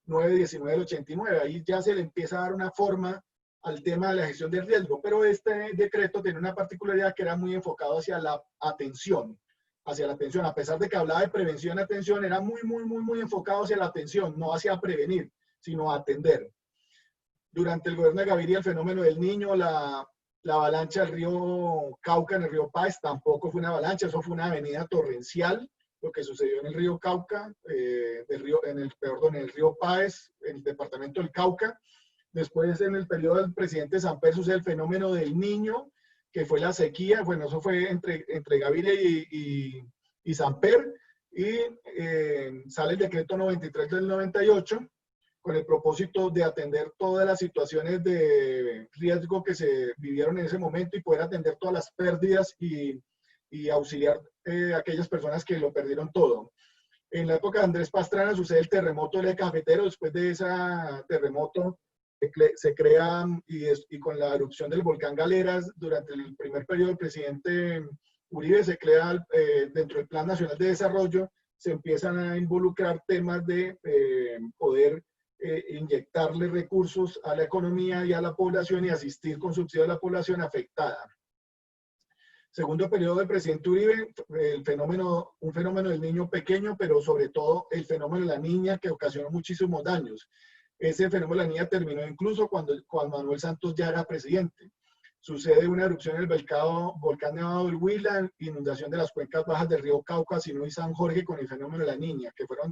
919 del 89. Ahí ya se le empieza a dar una forma al tema de la gestión del riesgo, pero este decreto tiene una particularidad que era muy enfocado hacia la atención, a pesar de que hablaba de prevención y atención, era muy enfocado hacia la atención, no hacia prevenir, sino atender. Durante el gobierno de Gaviria, el fenómeno del Niño, la avalancha del río Cauca en el río Páez, tampoco fue una avalancha, eso fue una avenida torrencial, lo que sucedió en el río Cauca, en el río Páez, en el departamento del Cauca. Después, en el periodo del presidente Samper, sucede el fenómeno del Niño, que fue la sequía. Bueno, eso fue entre Gaviria y Samper, y sale el decreto 93 del 98, con el propósito de atender todas las situaciones de riesgo que se vivieron en ese momento y poder atender todas las pérdidas y auxiliar a aquellas personas que lo perdieron todo. En la época de Andrés Pastrana sucede el terremoto del Eje Cafetero. Después de ese terremoto se crea, y con la erupción del volcán Galeras, durante el primer periodo del presidente Uribe, se crea dentro del Plan Nacional de Desarrollo, se empiezan a involucrar temas de poder inyectarle recursos a la economía y a la población y asistir con subsidio a la población afectada. Segundo periodo del presidente Uribe, un fenómeno del niño pequeño, pero sobre todo el fenómeno de la niña, que ocasionó muchísimos daños. Ese fenómeno de la niña terminó incluso cuando Juan Manuel Santos ya era presidente. Sucede una erupción en el volcán Nevado del Huila, inundación de las cuencas bajas del río Cauca, Sinú y San Jorge, con el fenómeno de la niña, que fueron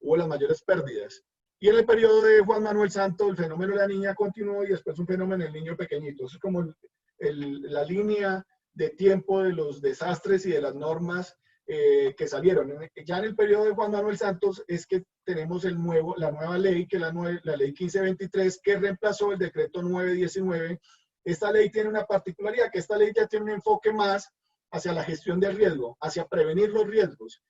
hubo las mayores pérdidas. Y en el periodo de Juan Manuel Santos, el fenómeno de la niña continuó, y después un fenómeno del niño pequeñito. Eso es como la línea de tiempo de los desastres y de las normas que salieron. Ya en el periodo de Juan Manuel Santos es que tenemos la nueva ley, que es la ley 1523, que reemplazó el decreto 919. Esta ley tiene una particularidad, que esta ley ya tiene un enfoque más hacia la gestión del riesgo, hacia prevenir los riesgos.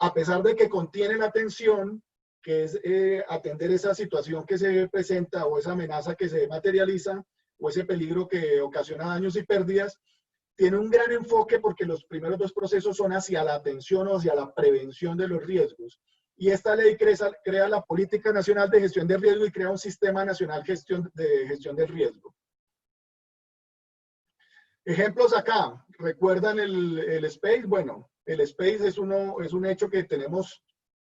A pesar de que contiene la atención, que es atender esa situación que se presenta, o esa amenaza que se materializa, o ese peligro que ocasiona daños y pérdidas, tiene un gran enfoque porque los primeros dos procesos son hacia la atención o hacia la prevención de los riesgos. Y esta ley crea la Política Nacional de Gestión de Riesgo y crea un Sistema Nacional de Gestión del Riesgo. Ejemplos acá. ¿Recuerdan el SPACE? Bueno, el SPACE es un hecho que tenemos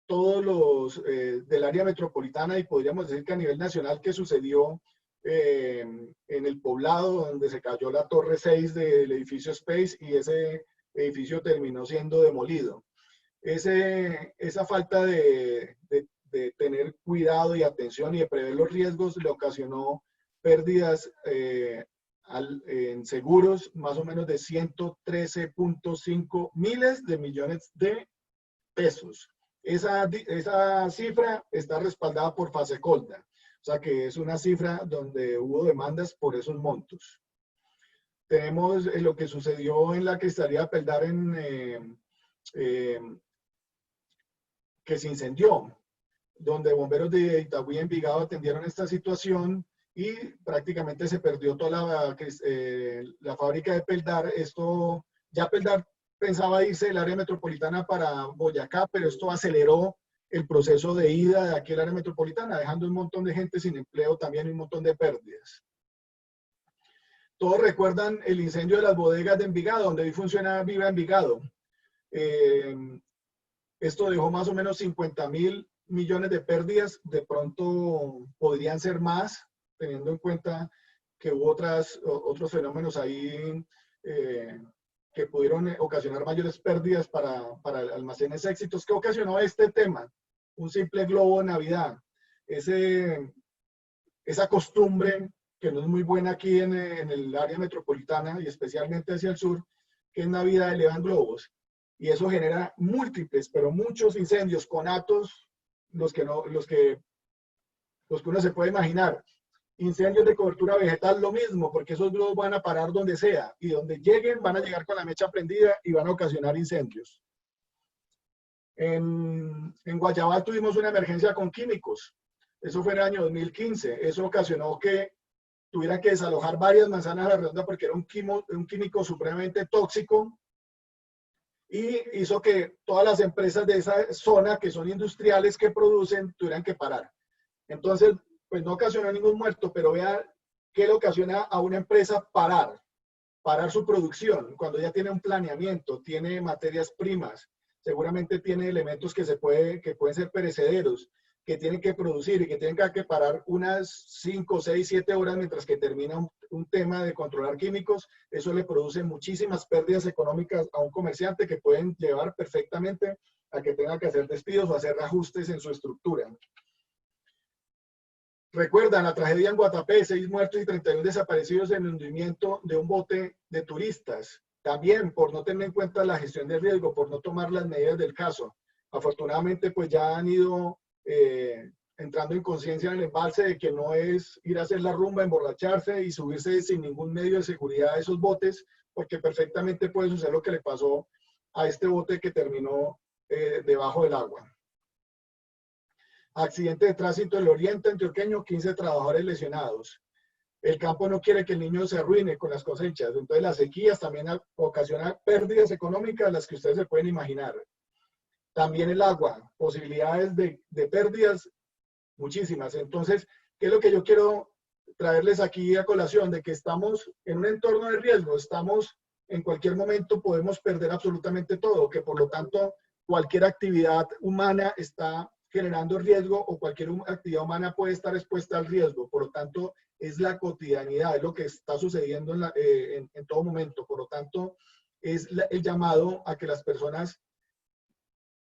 todos los del área metropolitana, y podríamos decir que a nivel nacional, que sucedió en el Poblado, donde se cayó la torre 6 del edificio Space, y ese edificio terminó siendo demolido. Esa falta de tener cuidado y atención y de prever los riesgos le ocasionó pérdidas en seguros más o menos de 113.5 miles de millones de pesos. Esa cifra está respaldada por Fasecolda. O sea que es una cifra donde hubo demandas por esos montos. Tenemos lo que sucedió en la Cristalería Peldar, que se incendió, donde bomberos de Itagüí y Envigado atendieron esta situación y prácticamente se perdió toda la fábrica de Peldar. Ya Peldar pensaba irse del área metropolitana para Boyacá, pero esto aceleró el proceso de ida de aquí al área metropolitana, dejando un montón de gente sin empleo también y un montón de pérdidas. Todos recuerdan el incendio de las bodegas de Envigado, donde hoy funciona Viva Envigado. Esto dejó más o menos 50.000 millones de pérdidas. De pronto podrían ser más, teniendo en cuenta que hubo otros fenómenos ahí que pudieron ocasionar mayores pérdidas para almacenes éxitos. ¿Qué ocasionó este tema? Un simple globo de Navidad. Esa costumbre que no es muy buena aquí en el área metropolitana y especialmente hacia el sur, que en Navidad elevan globos. Y eso genera múltiples, pero muchos incendios, conatos, los que uno se puede imaginar. Incendios de cobertura vegetal, lo mismo, porque esos globos van a parar donde sea, y donde lleguen van a llegar con la mecha prendida y van a ocasionar incendios. En Guayabal tuvimos una emergencia con químicos. Eso fue en el año 2015. Eso ocasionó que tuvieran que desalojar varias manzanas a la redonda porque era un químico supremamente tóxico, y hizo que todas las empresas de esa zona, que son industriales que producen, tuvieran que parar. Entonces, pues no ocasionó ningún muerto, pero vea qué le ocasiona a una empresa parar su producción, cuando ya tiene un planeamiento, tiene materias primas, seguramente tiene elementos que pueden ser perecederos, que tienen que producir y que tienen que parar unas 5, 6, 7 horas mientras que termina un tema de controlar químicos. Eso le produce muchísimas pérdidas económicas a un comerciante, que pueden llevar perfectamente a que tenga que hacer despidos o hacer ajustes en su estructura. Recuerdan la tragedia en Guatapé, 6 muertos y 31 desaparecidos en el hundimiento de un bote de turistas. También por no tener en cuenta la gestión de riesgo, por no tomar las medidas del caso. Afortunadamente, pues ya han ido entrando en conciencia en el embalse de que no es ir a hacer la rumba, emborracharse y subirse sin ningún medio de seguridad a esos botes, porque perfectamente puede suceder lo que le pasó a este bote que terminó debajo del agua. Accidente de tránsito en el oriente antioqueño, 15 trabajadores lesionados. El campo no quiere que el niño se arruine con las cosechas, entonces las sequías también ocasionan pérdidas económicas, las que ustedes se pueden imaginar. También el agua, posibilidades de pérdidas muchísimas. Entonces, ¿qué es lo que yo quiero traerles aquí a colación? De que estamos en un entorno de riesgo, en cualquier momento podemos perder absolutamente todo, que por lo tanto cualquier actividad humana está generando riesgo, o cualquier actividad humana puede estar expuesta al riesgo. Por lo tanto, es la cotidianidad, es lo que está sucediendo en todo momento. Por lo tanto, es el llamado a que las personas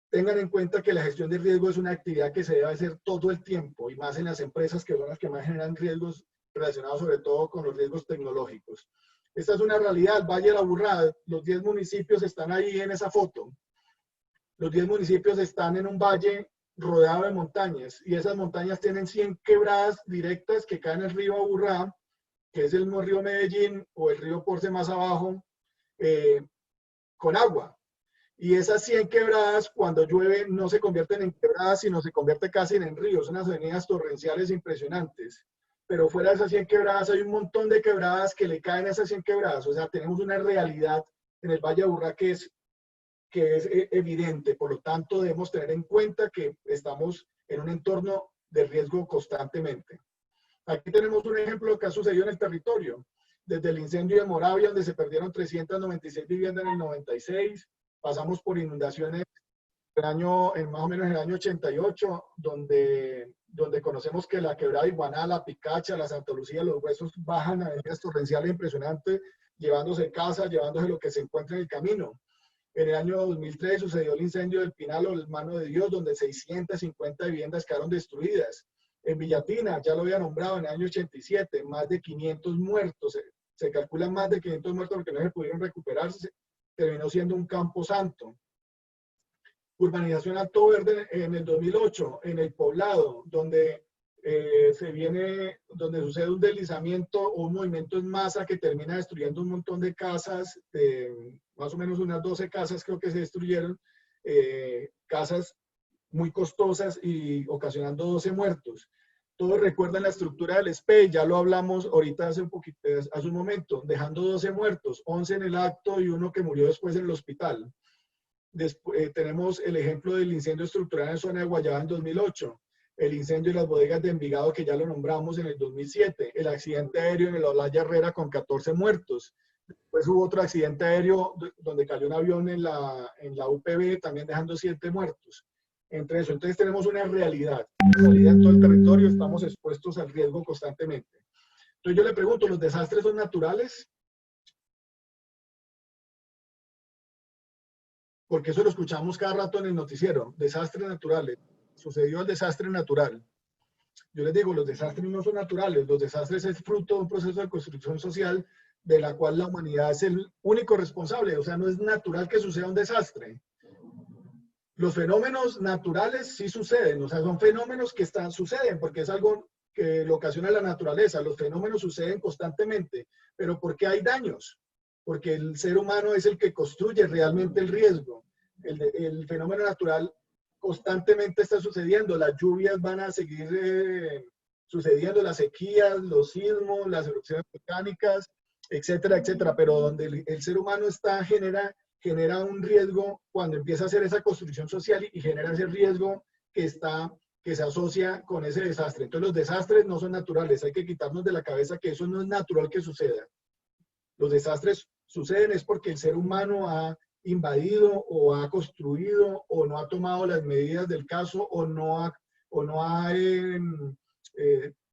tengan en cuenta que la gestión de riesgo es una actividad que se debe hacer todo el tiempo, y más en las empresas, que son las que más generan riesgos relacionados sobre todo con los riesgos tecnológicos. Esta es una realidad. Valle de la Burrada, los 10 municipios están ahí en esa foto. Los 10 municipios están en un valle rodeado de montañas, y esas montañas tienen 100 quebradas directas que caen en el río Aburrá, que es el mismo río Medellín o el río Porce más abajo, con agua. Y esas 100 quebradas, cuando llueve, no se convierten en quebradas, sino se convierte casi en ríos, unas avenidas torrenciales impresionantes. Pero fuera de esas 100 quebradas hay un montón de quebradas que le caen a esas 100 quebradas. O sea, tenemos una realidad en el Valle de Aburrá que es evidente. Por lo tanto, debemos tener en cuenta que estamos en un entorno de riesgo constantemente. Aquí tenemos un ejemplo que ha sucedido en el territorio. Desde el incendio de Moravia, donde se perdieron 396 viviendas en el 96, pasamos por inundaciones más o menos en el año 88, donde conocemos que la quebrada de Iguaná, la Picacha, la Santa Lucía, los Huesos bajan a avenidas torrenciales impresionantes, llevándose casas, llevándose lo que se encuentra en el camino. En el año 2003 sucedió el incendio del Pinal o el Mano de Dios, donde 650 viviendas quedaron destruidas. En Villatina, ya lo había nombrado, en el año 87, más de 500 muertos. Se calculan más de 500 muertos porque no se pudieron recuperarse. Terminó siendo un campo santo. Urbanización Alto Verde en el 2008, en el Poblado, donde sucede un deslizamiento o un movimiento en masa que termina destruyendo un montón de casas, más o menos unas 12 casas creo que se destruyeron, casas muy costosas y ocasionando 12 muertos. Todos recuerdan la estructura del SPEI, ya lo hablamos ahorita hace un momento, dejando 12 muertos, 11 en el acto y uno que murió después en el hospital. Después, tenemos el ejemplo del incendio estructural en zona de Guayabá en 2008, el incendio de las bodegas de Envigado que ya lo nombramos en el 2007, el accidente aéreo en el Olaya Herrera con 14 muertos, Después hubo otro accidente aéreo donde cayó un avión en la UPB, también dejando 7 muertos. Entre eso, entonces tenemos una realidad en todo el territorio, estamos expuestos al riesgo constantemente. Entonces yo le pregunto, ¿los desastres son naturales? Porque eso lo escuchamos cada rato en el noticiero, desastres naturales. Sucedió el desastre natural. Yo les digo, los desastres no son naturales, los desastres es fruto de un proceso de construcción social de la cual la humanidad es el único responsable, o sea, no es natural que suceda un desastre. Los fenómenos naturales sí suceden, o sea, son fenómenos que suceden porque es algo que lo ocasiona la naturaleza, los fenómenos suceden constantemente, pero ¿por qué hay daños? Porque el ser humano es el que construye realmente el riesgo. El fenómeno natural constantemente está sucediendo, las lluvias van a seguir sucediendo, las sequías, los sismos, las erupciones volcánicas, etcétera, etcétera, pero donde el ser humano genera un riesgo cuando empieza a hacer esa construcción social y genera ese riesgo que se asocia con ese desastre. Entonces los desastres no son naturales, hay que quitarnos de la cabeza que eso no es natural que suceda. Los desastres suceden es porque el ser humano ha invadido o ha construido o no ha tomado las medidas del caso o no ha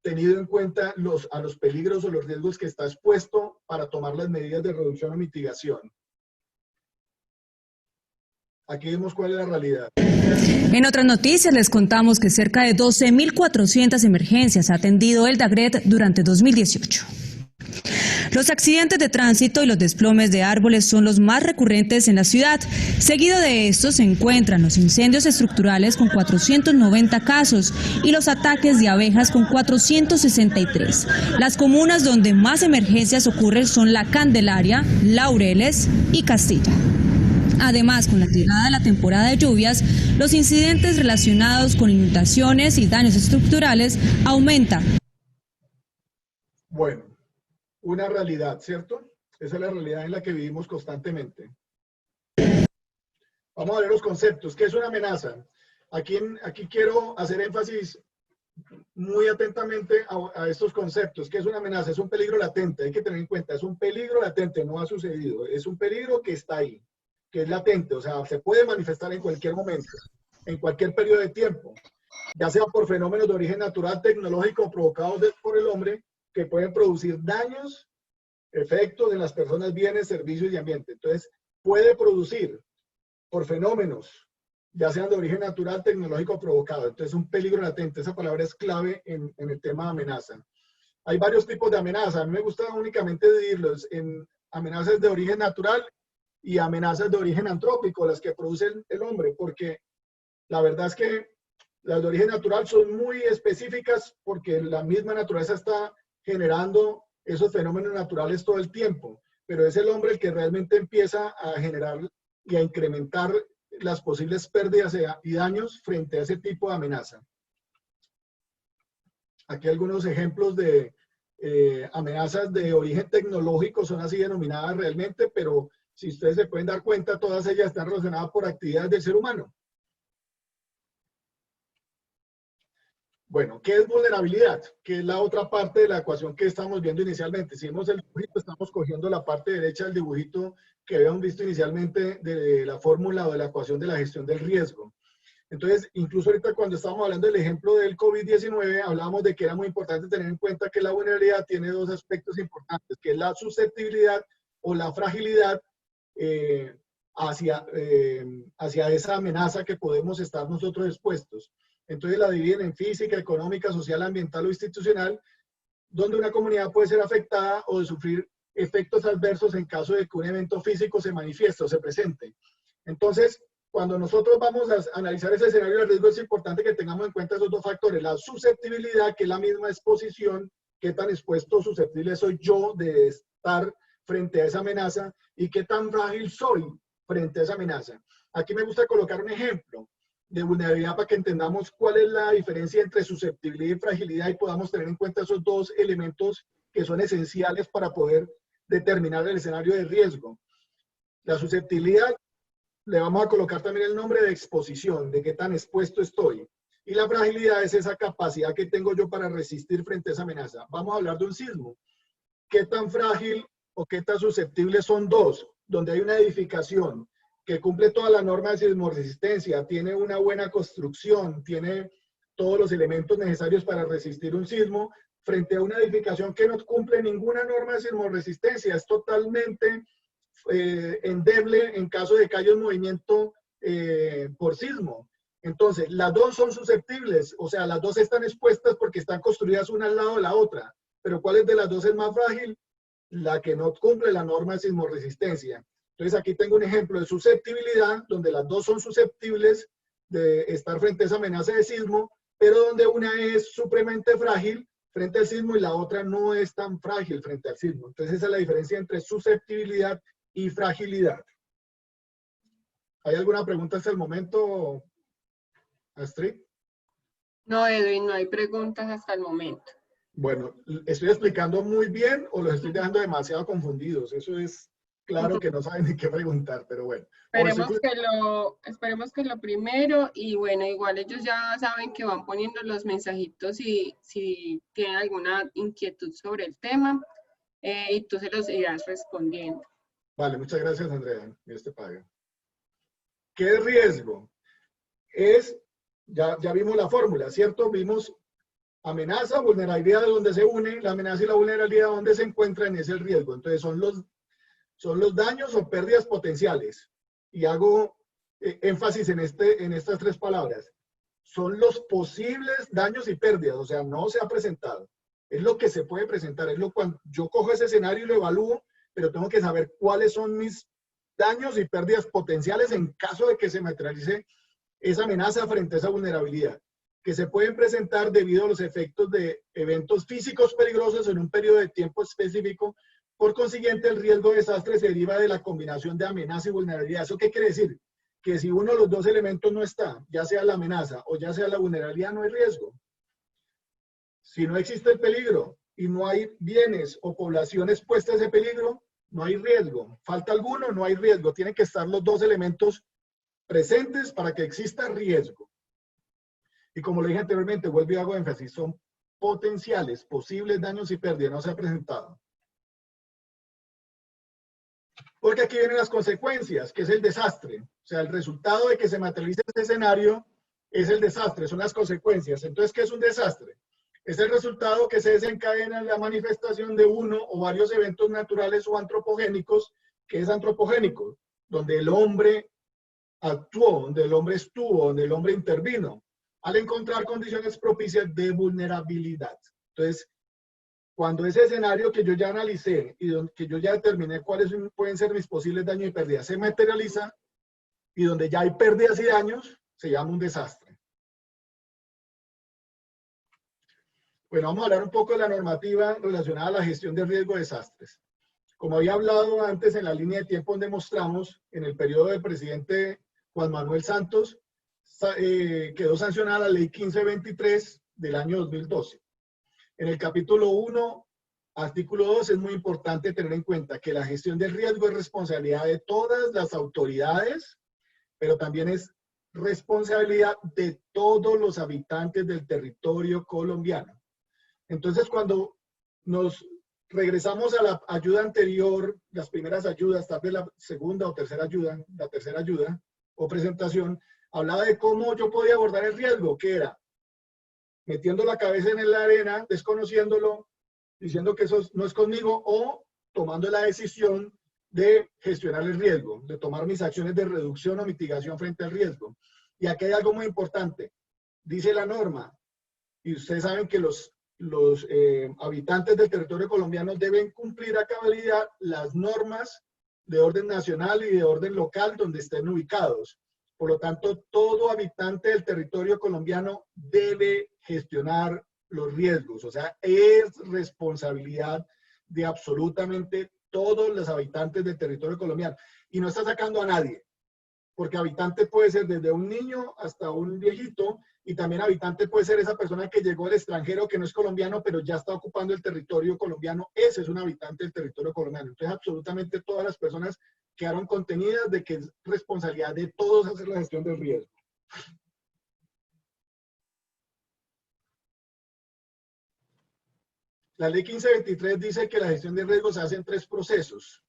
tenido en cuenta a los peligros o los riesgos que está expuesto para tomar las medidas de reducción o mitigación. Aquí vemos cuál es la realidad. En otras noticias les contamos que cerca de 12.400 emergencias ha atendido el DAGRET durante 2018. Los accidentes de tránsito y los desplomes de árboles son los más recurrentes en la ciudad. Seguido de esto se encuentran los incendios estructurales con 490 casos y los ataques de abejas con 463. Las comunas donde más emergencias ocurren son La Candelaria, Laureles y Castilla. Además, con la llegada de la temporada de lluvias, los incidentes relacionados con inundaciones y daños estructurales aumentan. Bueno, una realidad, ¿cierto? Esa es la realidad en la que vivimos constantemente. Vamos a ver los conceptos. ¿Qué es una amenaza? Aquí quiero hacer énfasis muy atentamente a estos conceptos. ¿Qué es una amenaza? Es un peligro latente, hay que tener en cuenta, es un peligro latente, no ha sucedido, es un peligro que está ahí, que es latente, o sea, se puede manifestar en cualquier momento, en cualquier periodo de tiempo, ya sea por fenómenos de origen natural, tecnológico, provocados por el hombre, que pueden producir daños, efectos en las personas, bienes, servicios y ambiente. Entonces, puede producir por fenómenos, ya sean de origen natural, tecnológico o provocado. Entonces, un peligro latente, esa palabra es clave en el tema de amenaza. Hay varios tipos de amenaza. A mí me gusta únicamente dividirlos en amenazas de origen natural y amenazas de origen antrópico, las que produce el hombre, porque la verdad es que las de origen natural son muy específicas porque la misma naturaleza está generando esos fenómenos naturales todo el tiempo, pero es el hombre el que realmente empieza a generar y a incrementar las posibles pérdidas y daños frente a ese tipo de amenaza. Aquí algunos ejemplos de amenazas de origen tecnológico son así denominadas realmente, pero si ustedes se pueden dar cuenta, todas ellas están relacionadas por actividades del ser humano. Bueno, ¿qué es vulnerabilidad? Que es la otra parte de la ecuación que estamos viendo inicialmente. Si vemos el dibujito, estamos cogiendo la parte derecha del dibujito que habíamos visto inicialmente de la fórmula o de la ecuación de la gestión del riesgo. Entonces, incluso ahorita cuando estábamos hablando del ejemplo del COVID-19, hablábamos de que era muy importante tener en cuenta que la vulnerabilidad tiene dos aspectos importantes, que es la susceptibilidad o la fragilidad hacia esa amenaza que podemos estar nosotros expuestos. Entonces la dividen en física, económica, social, ambiental o institucional, donde una comunidad puede ser afectada o de sufrir efectos adversos en caso de que un evento físico se manifieste o se presente. Entonces, cuando nosotros vamos a analizar ese escenario de riesgo, es importante que tengamos en cuenta esos dos factores. La susceptibilidad, que es la misma exposición, qué tan expuesto o susceptible soy yo de estar frente a esa amenaza y qué tan frágil soy frente a esa amenaza. Aquí me gusta colocar un ejemplo de vulnerabilidad para que entendamos cuál es la diferencia entre susceptibilidad y fragilidad y podamos tener en cuenta esos dos elementos que son esenciales para poder determinar el escenario de riesgo. La susceptibilidad, le vamos a colocar también el nombre de exposición, de qué tan expuesto estoy. Y la fragilidad es esa capacidad que tengo yo para resistir frente a esa amenaza. Vamos a hablar de un sismo. ¿Qué tan frágil o qué tan susceptibles son dos, donde hay una edificación que cumple todas las normas de sismoresistencia, tiene una buena construcción, tiene todos los elementos necesarios para resistir un sismo, frente a una edificación que no cumple ninguna norma de sismoresistencia, es totalmente endeble en caso de que haya un movimiento por sismo. Entonces, las dos son susceptibles, o sea, las dos están expuestas porque están construidas una al lado de la otra, pero ¿cuál de las dos es más frágil? La que no cumple la norma de sismoresistencia. Entonces, aquí tengo un ejemplo de susceptibilidad, donde las dos son susceptibles de estar frente a esa amenaza de sismo, pero donde una es supremamente frágil frente al sismo y la otra no es tan frágil frente al sismo. Entonces, esa es la diferencia entre susceptibilidad y fragilidad. ¿Hay alguna pregunta hasta el momento, Astrid? No, Edwin, no hay preguntas hasta el momento. Bueno, ¿estoy explicando muy bien o los estoy dejando demasiado confundidos? Eso es claro que no saben ni qué preguntar, pero bueno. Esperemos que lo primero, y bueno, igual ellos ya saben que van poniendo los mensajitos si tienen alguna inquietud sobre el tema, y tú se los irás respondiendo. Vale, muchas gracias, Andrea. Dios te pague. ¿Qué es riesgo? Ya vimos la fórmula, ¿cierto? Vimos amenaza, vulnerabilidad de donde se une, la amenaza y la vulnerabilidad donde se encuentran es el riesgo. Entonces son los daños o pérdidas potenciales. Y hago énfasis en estas tres palabras. Son los posibles daños y pérdidas, o sea, no se ha presentado. Es lo que se puede presentar, cuando yo cojo ese escenario y lo evalúo, pero tengo que saber cuáles son mis daños y pérdidas potenciales en caso de que se materialice esa amenaza frente a esa vulnerabilidad, que se pueden presentar debido a los efectos de eventos físicos peligrosos en un periodo de tiempo específico. Por consiguiente, el riesgo de desastre se deriva de la combinación de amenaza y vulnerabilidad. ¿Eso qué quiere decir? Que si uno de los dos elementos no está, ya sea la amenaza o ya sea la vulnerabilidad, no hay riesgo. Si no existe el peligro y no hay bienes o poblaciones puestas a ese peligro, no hay riesgo. Falta alguno, no hay riesgo. Tienen que estar los dos elementos presentes para que exista riesgo. Y como le dije anteriormente, vuelvo y hago énfasis, son potenciales, posibles daños y pérdidas, no se ha presentado. Porque aquí vienen las consecuencias, que es el desastre. O sea, el resultado de que se materialice este escenario es el desastre, son las consecuencias. Entonces, ¿qué es un desastre? Es el resultado que se desencadena en la manifestación de uno o varios eventos naturales o antropogénicos, que es antropogénico, donde el hombre actuó, donde el hombre estuvo, donde el hombre intervino, al encontrar condiciones propicias de vulnerabilidad. Entonces, cuando ese escenario que yo ya analicé y que yo ya determiné cuáles pueden ser mis posibles daños y pérdidas se materializa, y donde ya hay pérdidas y daños, se llama un desastre. Bueno, vamos a hablar un poco de la normativa relacionada a la gestión de riesgo de desastres. Como había hablado antes en la línea de tiempo donde mostramos, en el periodo del presidente Juan Manuel Santos, quedó sancionada la ley 1523 del año 2012. En el capítulo 1, artículo 2, es muy importante tener en cuenta que la gestión del riesgo es responsabilidad de todas las autoridades, pero también es responsabilidad de todos los habitantes del territorio colombiano. Entonces, cuando nos regresamos a la ayuda anterior, las primeras ayudas, tal vez la segunda o tercera ayuda, la tercera ayuda o presentación, hablaba de cómo yo podía abordar el riesgo, que era metiendo la cabeza en la arena, desconociéndolo, diciendo que eso no es conmigo, o tomando la decisión de gestionar el riesgo, de tomar mis acciones de reducción o mitigación frente al riesgo. Y aquí hay algo muy importante. Dice la norma, y ustedes saben que los habitantes del territorio colombiano deben cumplir a cabalidad las normas de orden nacional y de orden local donde estén ubicados. Por lo tanto, todo habitante del territorio colombiano debe gestionar los riesgos. O sea, es responsabilidad de absolutamente todos los habitantes del territorio colombiano. Y no está sacando a nadie, porque habitante puede ser desde un niño hasta un viejito, y también habitante puede ser esa persona que llegó del extranjero, que no es colombiano, pero ya está ocupando el territorio colombiano. Ese es un habitante del territorio colombiano. Entonces, absolutamente todas las personas quedaron contenidas de que es responsabilidad de todos hacer la gestión del riesgo. La ley 1523 dice que la gestión de riesgos se hace en 3 procesos.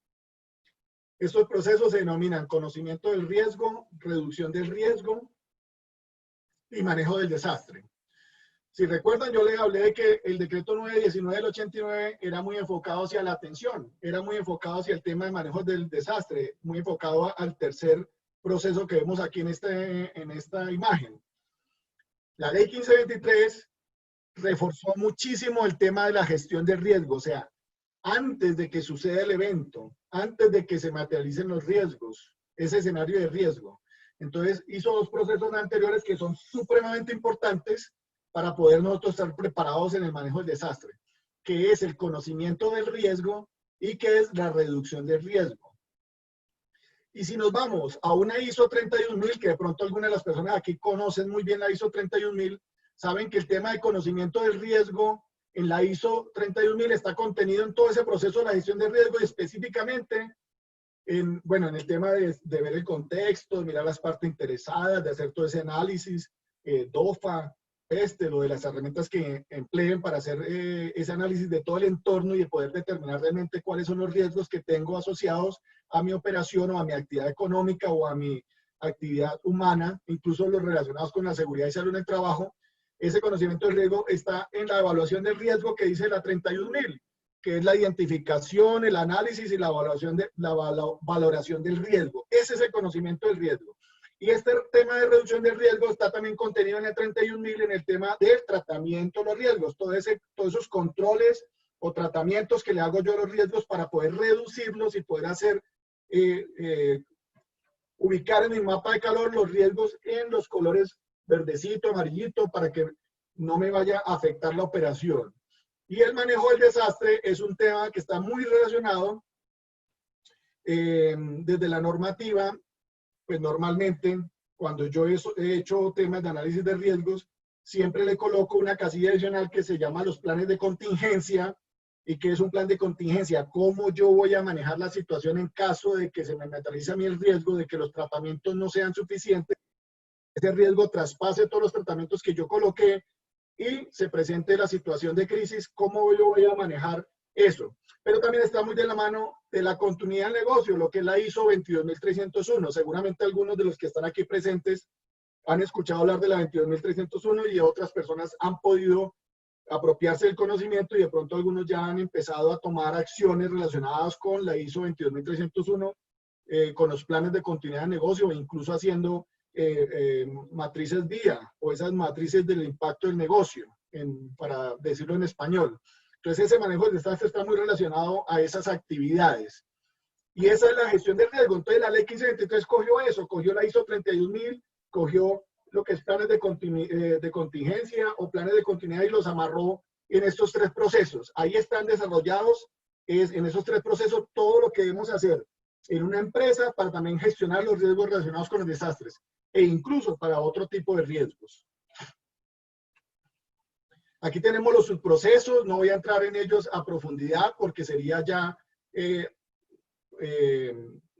Estos procesos se denominan conocimiento del riesgo, reducción del riesgo y manejo del desastre. Si recuerdan, yo les hablé de que el decreto 919 del 89 era muy enfocado hacia la atención, era muy enfocado hacia el tema de manejo del desastre, muy enfocado al tercer proceso que vemos aquí en esta imagen. La ley 1523 reforzó muchísimo el tema de la gestión de riesgo, o sea, antes de que suceda el evento, antes de que se materialicen los riesgos, ese escenario de riesgo. Entonces hizo 2 procesos anteriores que son supremamente importantes para poder nosotros estar preparados en el manejo del desastre, que es el conocimiento del riesgo y que es la reducción del riesgo. Y si nos vamos a una ISO 31000, que de pronto algunas de las personas aquí conocen muy bien la ISO 31000, saben que el tema de conocimiento del riesgo en la ISO 31000 está contenido en todo ese proceso de la gestión de riesgo y específicamente en el tema de ver el contexto, de mirar las partes interesadas, de hacer todo ese análisis, DOFA, lo de las herramientas que empleen para hacer ese análisis de todo el entorno y de poder determinar realmente cuáles son los riesgos que tengo asociados a mi operación o a mi actividad económica o a mi actividad humana, incluso los relacionados con la seguridad y salud en el trabajo. Ese conocimiento del riesgo está en la evaluación del riesgo que dice la 31000, que es la identificación, el análisis y la valoración del riesgo. Ese es el conocimiento del riesgo. Y este tema de reducción del riesgo está también contenido en el 31000 en el tema del tratamiento de los riesgos, todos esos controles o tratamientos que le hago yo a los riesgos para poder reducirlos y poder hacer, ubicar en mi mapa de calor los riesgos en los colores verdecito, amarillito, para que no me vaya a afectar la operación. Y el manejo del desastre es un tema que está muy relacionado desde la normativa. Pues normalmente, cuando yo he hecho temas de análisis de riesgos, siempre le coloco una casilla adicional que se llama los planes de contingencia. ¿Y qué es un plan de contingencia? ¿Cómo yo voy a manejar la situación en caso de que se me materialice a mí el riesgo de que los tratamientos no sean suficientes? Ese riesgo traspase todos los tratamientos que yo coloqué y se presente la situación de crisis, ¿cómo yo voy a manejar eso? Pero también está muy de la mano de la continuidad del negocio, lo que es la ISO 22301. Seguramente algunos de los que están aquí presentes han escuchado hablar de la 22301 y otras personas han podido apropiarse del conocimiento y de pronto algunos ya han empezado a tomar acciones relacionadas con la ISO 22301, con los planes de continuidad de negocio, e incluso haciendo matrices VIA o esas matrices del impacto del negocio, para decirlo en español. Entonces ese manejo del desastre está muy relacionado a esas actividades. Y esa es la gestión del riesgo. Entonces la ley 1523 cogió eso, cogió la ISO 31000, cogió lo que es planes de contingencia o planes de continuidad y los amarró en estos 3 procesos. Ahí están desarrollados en esos 3 procesos todo lo que debemos hacer en una empresa para también gestionar los riesgos relacionados con los desastres e incluso para otro tipo de riesgos. Aquí tenemos los subprocesos, no voy a entrar en ellos a profundidad porque sería ya,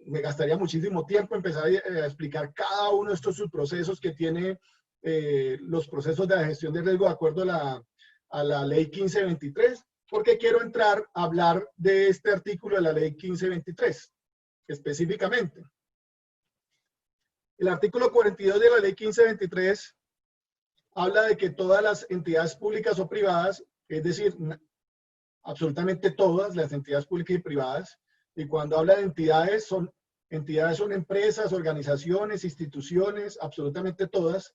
me gastaría muchísimo tiempo empezar a explicar cada uno de estos subprocesos que tiene los procesos de la gestión de riesgo de acuerdo a la ley 1523, porque quiero entrar a hablar de este artículo de la ley 1523 específicamente. El artículo 42 de la ley 1523 habla de que todas las entidades públicas o privadas, es decir, absolutamente todas las entidades públicas y privadas, y cuando habla de entidades son empresas, organizaciones, instituciones, absolutamente todas,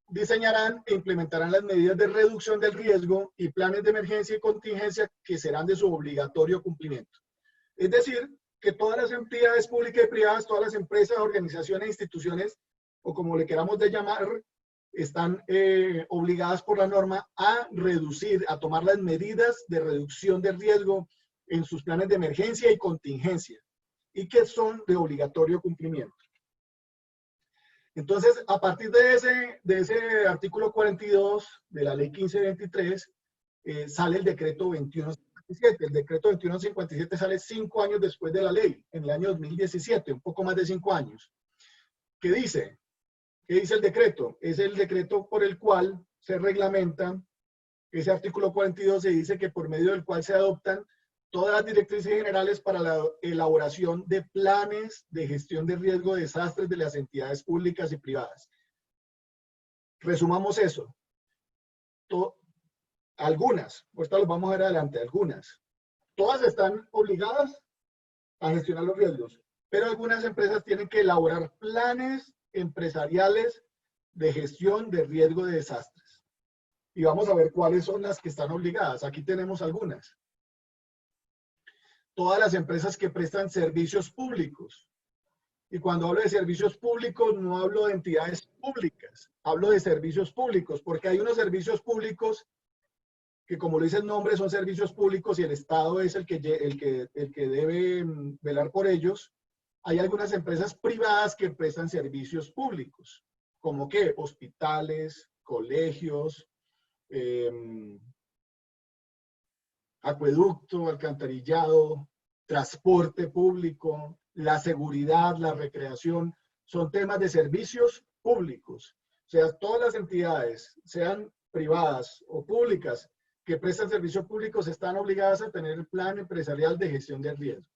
diseñarán e implementarán las medidas de reducción del riesgo y planes de emergencia y contingencia que serán de su obligatorio cumplimiento. Es decir, que todas las entidades públicas y privadas, todas las empresas, organizaciones, instituciones, o como le queramos de llamar, están obligadas por la norma a reducir, a tomar las medidas de reducción de riesgo en sus planes de emergencia y contingencia, y que son de obligatorio cumplimiento. Entonces, a partir de ese artículo 42 de la ley 1523, sale el decreto 2157. El decreto 2157 sale 5 años después de la ley, en el año 2017, un poco más de 5 años. ¿Qué dice? ¿Qué dice el decreto? Es el decreto por el cual se reglamenta ese artículo 42 se dice que por medio del cual se adoptan todas las directrices generales para la elaboración de planes de gestión de riesgo de desastres de las entidades públicas y privadas. Resumamos eso. Algunas, ahorita los vamos a ver adelante, algunas. Todas están obligadas a gestionar los riesgos, pero algunas empresas tienen que elaborar planes empresariales de gestión de riesgo de desastres. Y vamos a ver cuáles son las que están obligadas. Aquí tenemos algunas. Todas las empresas que prestan servicios públicos. Y cuando hablo de servicios públicos, no hablo de entidades públicas, hablo de servicios públicos, porque hay unos servicios públicos que, como lo dice el nombre, son servicios públicos y el Estado es el que debe velar por ellos. Hay algunas empresas privadas que prestan servicios públicos, como que hospitales, colegios, acueducto, alcantarillado, transporte público, la seguridad, la recreación, son temas de servicios públicos. O sea, todas las entidades, sean privadas o públicas, que prestan servicios públicos están obligadas a tener el plan empresarial de gestión de riesgo.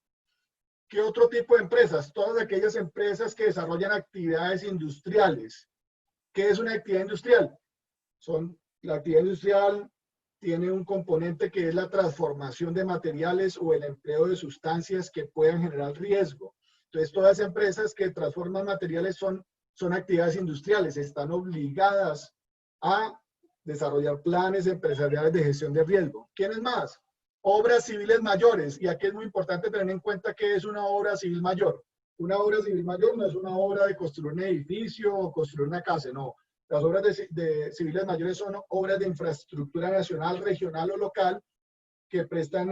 ¿Qué otro tipo de empresas? Todas aquellas empresas que desarrollan actividades industriales. ¿Qué es una actividad industrial? La actividad industrial tiene un componente que es la transformación de materiales o el empleo de sustancias que puedan generar riesgo. Entonces, todas las empresas que transforman materiales son actividades industriales, están obligadas a desarrollar planes empresariales de gestión de riesgo. ¿Quiénes más? Obras civiles mayores. Y aquí es muy importante tener en cuenta qué es una obra civil mayor. Una obra civil mayor no es una obra de construir un edificio o construir una casa, no. Las obras de civiles mayores son obras de infraestructura nacional, regional o local que prestan,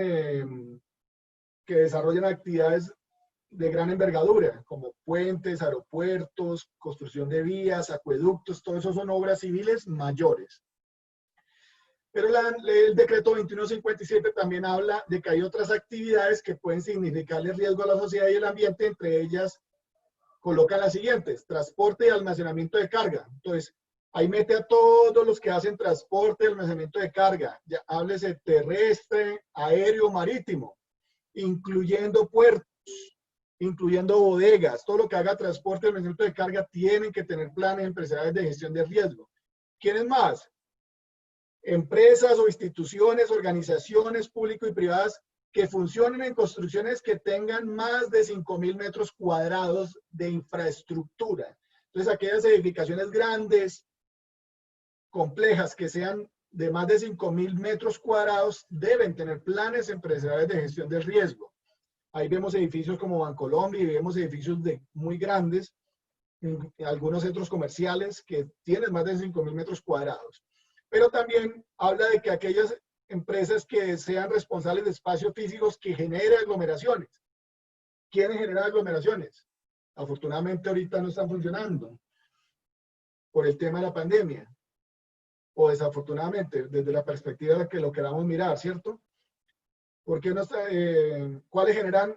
que desarrollan actividades de gran envergadura, como puentes, aeropuertos, construcción de vías, acueductos, todo eso son obras civiles mayores. Pero el decreto 2157 también habla de que hay otras actividades que pueden significarle riesgo a la sociedad y el ambiente, entre ellas colocan las siguientes: transporte y almacenamiento de carga. Entonces, ahí mete a todos los que hacen transporte y almacenamiento de carga, ya háblese terrestre, aéreo, marítimo, incluyendo puertos, incluyendo bodegas. Todo lo que haga transporte y almacenamiento de carga tienen que tener planes empresariales de gestión de riesgo. ¿Quiénes más? Empresas o instituciones, organizaciones públicas y privadas que funcionen en construcciones que tengan más de 5.000 metros cuadrados de infraestructura. Entonces, aquellas edificaciones grandes, complejas, que sean de más de 5.000 metros cuadrados, deben tener planes empresariales de gestión del riesgo. Ahí vemos edificios como Bancolombia y vemos edificios muy grandes, algunos centros comerciales que tienen más de 5.000 metros cuadrados. Pero también habla de que aquellas empresas que sean responsables de espacios físicos que generen aglomeraciones. ¿Quiénes generan aglomeraciones? Afortunadamente ahorita no están funcionando por el tema de la pandemia. O desafortunadamente, desde la perspectiva de que lo queramos mirar, ¿cierto? Porque ¿cuáles generan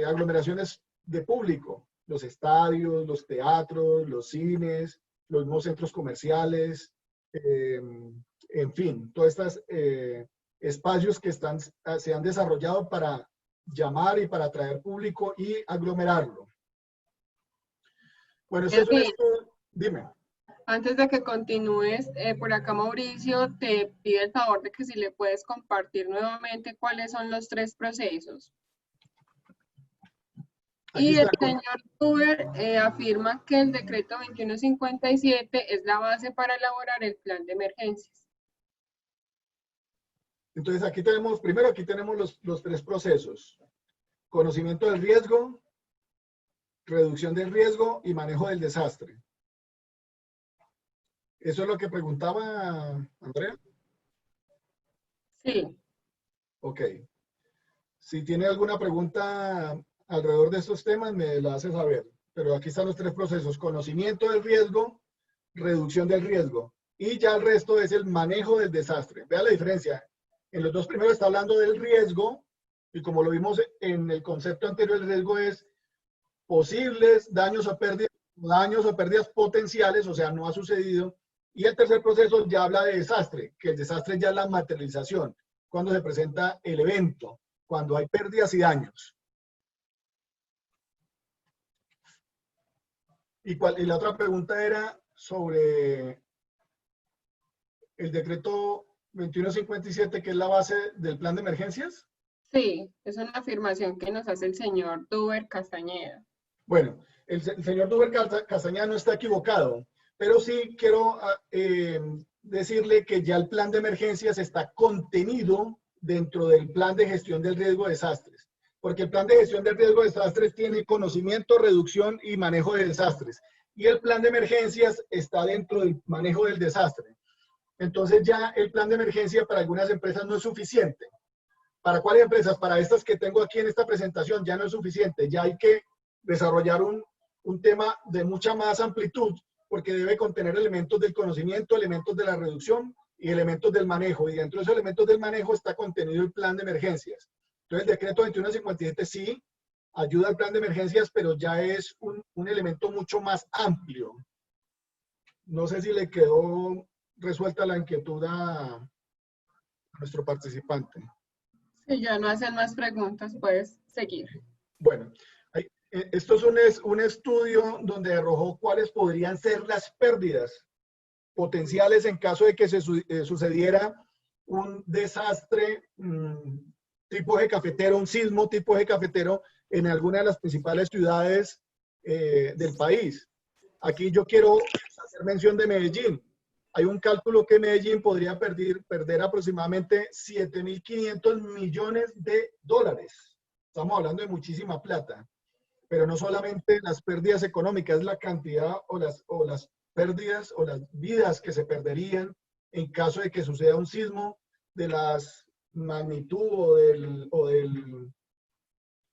aglomeraciones de público? Los estadios, los teatros, los cines, los nuevos centros comerciales, en fin, todos estos espacios que se han desarrollado para llamar y para atraer público y aglomerarlo. Bueno, eso es todo. Dime. Antes de que continúes, por acá Mauricio te pide el favor de que si le puedes compartir nuevamente cuáles son los 3 procesos. Y el señor Huber afirma que el decreto 2157 es la base para elaborar el plan de emergencias. Entonces aquí tenemos, primero aquí tenemos los 3 procesos: conocimiento del riesgo, reducción del riesgo y manejo del desastre. ¿Eso es lo que preguntaba Andrea? Sí. Ok. Si tiene alguna pregunta alrededor de estos temas, me la hace saber. Pero aquí están los 3 procesos: conocimiento del riesgo, reducción del riesgo. Y ya el resto es el manejo del desastre. Vea la diferencia. En los 2 primeros está hablando del riesgo, y como lo vimos en el concepto anterior, el riesgo es posibles daños o pérdidas potenciales, o sea, no ha sucedido, Y el tercer proceso ya habla de desastre, que el desastre ya es la materialización, cuando se presenta el evento, cuando hay pérdidas y daños. Y la otra pregunta era sobre el decreto 2157, que es la base del plan de emergencias. Sí, es una afirmación que nos hace el señor Duber Castañeda. Bueno, el señor Duber Castañeda no está equivocado, pero sí quiero decirle que ya el plan de emergencias está contenido dentro del plan de gestión del riesgo de desastres, porque el plan de gestión del riesgo de desastres tiene conocimiento, reducción y manejo de desastres, y el plan de emergencias está dentro del manejo del desastre. Entonces ya el plan de emergencia para algunas empresas no es suficiente. ¿Para cuáles empresas? Para estas que tengo aquí en esta presentación ya no es suficiente, ya hay que desarrollar un tema de mucha más amplitud, porque debe contener elementos del conocimiento, elementos de la reducción y elementos del manejo. Y dentro de esos elementos del manejo está contenido el plan de emergencias. Entonces el decreto 2157 sí ayuda al plan de emergencias, pero ya es un elemento mucho más amplio. No sé si le quedó resuelta la inquietud a nuestro participante. Si ya no hacen más preguntas, puedes seguir. Bueno, esto es un estudio donde arrojó cuáles podrían ser las pérdidas potenciales en caso de que se sucediera un desastre tipo eje cafetero, un sismo tipo eje cafetero en alguna de las principales ciudades del país. Aquí yo quiero hacer mención de Medellín. Hay un cálculo que Medellín podría perder aproximadamente 7.500 millones de dólares. Estamos hablando de muchísima plata. Pero no solamente las pérdidas económicas, es la cantidad o las pérdidas o las vidas que se perderían en caso de que suceda un sismo de las magnitud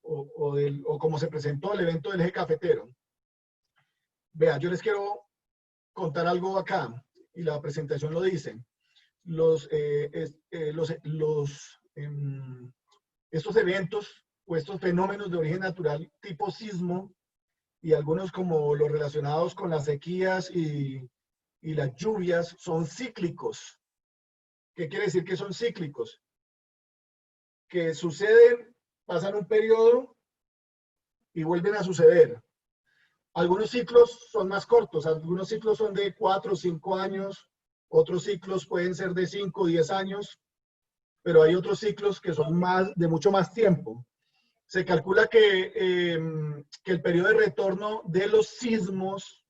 o como se presentó el evento del eje cafetero. Vean, yo les quiero contar algo acá, y la presentación lo dice. Estos eventos o estos fenómenos de origen natural tipo sismo y algunos como los relacionados con las sequías y las lluvias son cíclicos. ¿Qué quiere decir que son cíclicos? Que suceden, pasan un periodo y vuelven a suceder. Algunos ciclos son más cortos, algunos ciclos son de 4 o 5 años, otros ciclos pueden ser de 5 o 10 años, pero hay otros ciclos que son de mucho más tiempo. Se calcula que el periodo de retorno de los sismos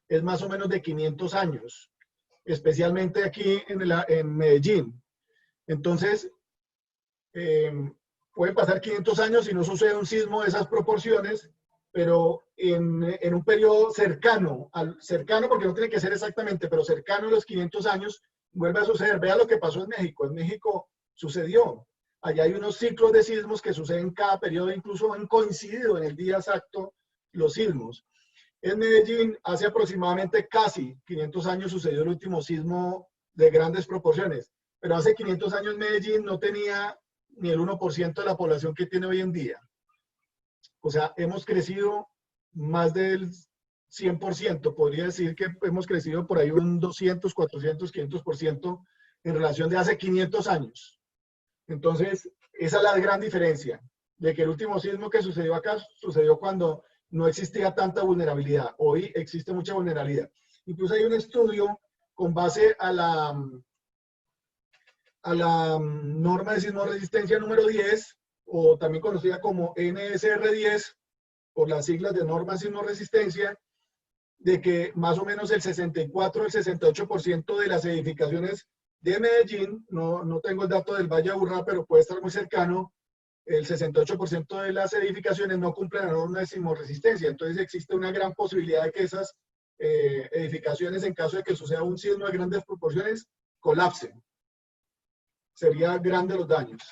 es más o menos de 500 años, especialmente aquí en Medellín. Entonces, pueden pasar 500 años y no sucede un sismo de esas proporciones, pero en un periodo cercano porque no tiene que ser exactamente, pero cercano a los 500 años, vuelve a suceder. Vea lo que pasó en México. En México sucedió. Allá hay unos ciclos de sismos que suceden cada periodo, incluso han coincidido en el día exacto los sismos. En Medellín, hace aproximadamente casi 500 años sucedió el último sismo de grandes proporciones, pero hace 500 años Medellín no tenía ni el 1% de la población que tiene hoy en día. O sea, hemos crecido más del 100%, podría decir que hemos crecido por ahí un 200, 400, 500% en relación de hace 500 años. Entonces, esa es la gran diferencia, de que el último sismo que sucedió acá sucedió cuando no existía tanta vulnerabilidad. Hoy existe mucha vulnerabilidad. Incluso hay un estudio con base a la norma de sismo resistencia número 10, o también conocida como NSR 10, por las siglas de norma sismo resistencia, de que más o menos el 64 al 68% de las edificaciones de Medellín, no tengo el dato del Valle de Aburrá, pero puede estar muy cercano, el 68% de las edificaciones no cumplen la norma de sismorresistencia. Entonces existe una gran posibilidad de que esas edificaciones, en caso de que suceda un sismo de grandes proporciones, colapsen. Serían grandes los daños.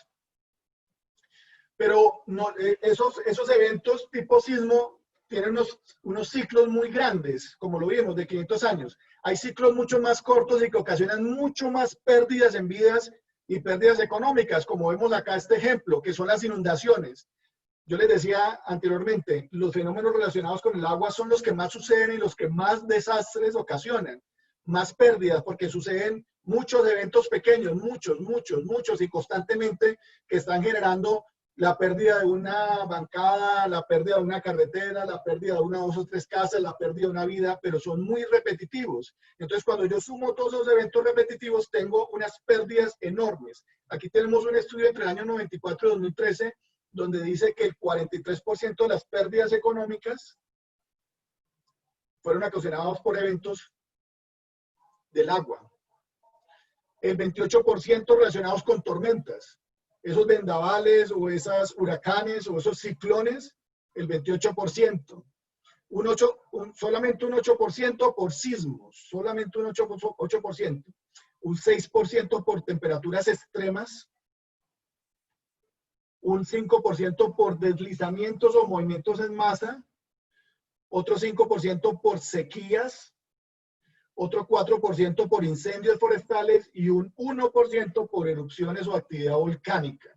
Pero no, esos eventos tipo sismo tienen unos ciclos muy grandes, como lo vimos, de 500 años. Hay ciclos mucho más cortos y que ocasionan mucho más pérdidas en vidas y pérdidas económicas, como vemos acá este ejemplo, que son las inundaciones. Yo les decía anteriormente, los fenómenos relacionados con el agua son los que más suceden y los que más desastres ocasionan. más pérdidas, porque suceden muchos eventos pequeños, muchos, y constantemente que están generando la pérdida de una bancada, la pérdida de una carretera, la pérdida de una, dos o tres casas, la pérdida de una vida, pero son muy repetitivos. Entonces, cuando yo sumo todos los eventos repetitivos, tengo unas pérdidas enormes. Aquí tenemos un estudio entre el año 94 y 2013, donde dice que el 43% de las pérdidas económicas fueron ocasionadas por eventos del agua. El 28% relacionados con tormentas. Esos vendavales o esos huracanes o esos ciclones, el 28%. Solamente un 8% por sismos, solamente un 8%. Un 6% por temperaturas extremas. Un 5% por deslizamientos o movimientos en masa. Otro 5% por sequías. Otro 4% por incendios forestales y un 1% por erupciones o actividad volcánica.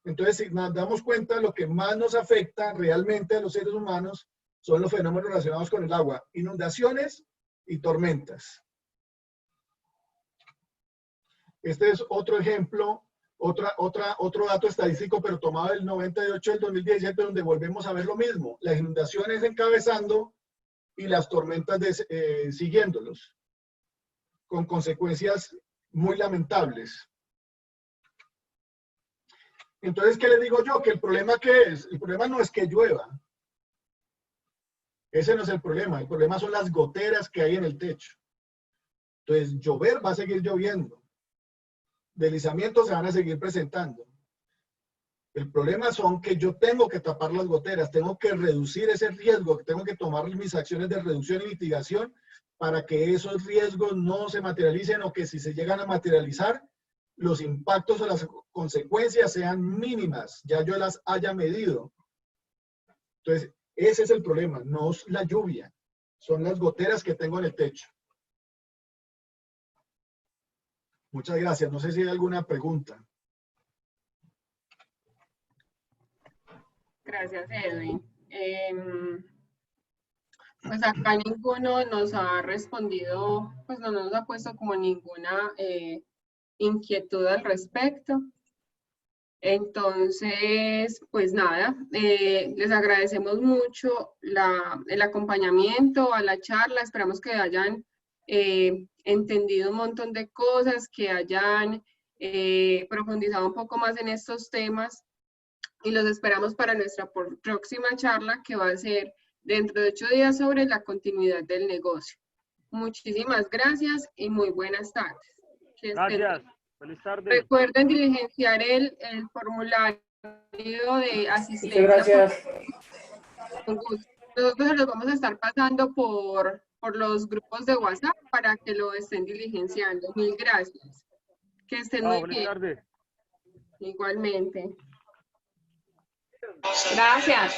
Entonces, si nos damos cuenta, lo que más nos afecta realmente a los seres humanos son los fenómenos relacionados con el agua, inundaciones y tormentas. Este es otro ejemplo, otro dato estadístico, pero tomado del 98 del 2017, donde volvemos a ver lo mismo. Las inundaciones encabezando y las tormentas siguiéndolos, con consecuencias muy lamentables. Entonces, ¿qué les digo yo? Que el problema, ¿qué es? El problema no es que llueva. Ese no es el problema son las goteras que hay en el techo. Entonces, llover va a seguir lloviendo. Deslizamientos se van a seguir presentando. El problema son que yo tengo que tapar las goteras, tengo que reducir ese riesgo, tengo que tomar mis acciones de reducción y mitigación para que esos riesgos no se materialicen o que si se llegan a materializar, los impactos o las consecuencias sean mínimas, ya yo las haya medido. Entonces, ese es el problema, no es la lluvia, son las goteras que tengo en el techo. Muchas gracias. No sé si hay alguna pregunta. Gracias, Edwin. Pues acá ninguno nos ha respondido, pues no nos ha puesto como ninguna inquietud al respecto. Entonces, pues nada, les agradecemos mucho el acompañamiento a la charla. Esperamos que hayan entendido un montón de cosas, que hayan profundizado un poco más en estos temas. Y los esperamos para nuestra próxima charla, que va a ser dentro de 8 días sobre la continuidad del negocio. Muchísimas gracias y muy buenas tardes. Gracias. Feliz tarde. Recuerden diligenciar el formulario de asistencia. Muchas gracias. Con gusto. Nosotros se los vamos a estar pasando por los grupos de WhatsApp para que lo estén diligenciando. Mil gracias. Que estén muy bien. Tarde. Igualmente. Gracias.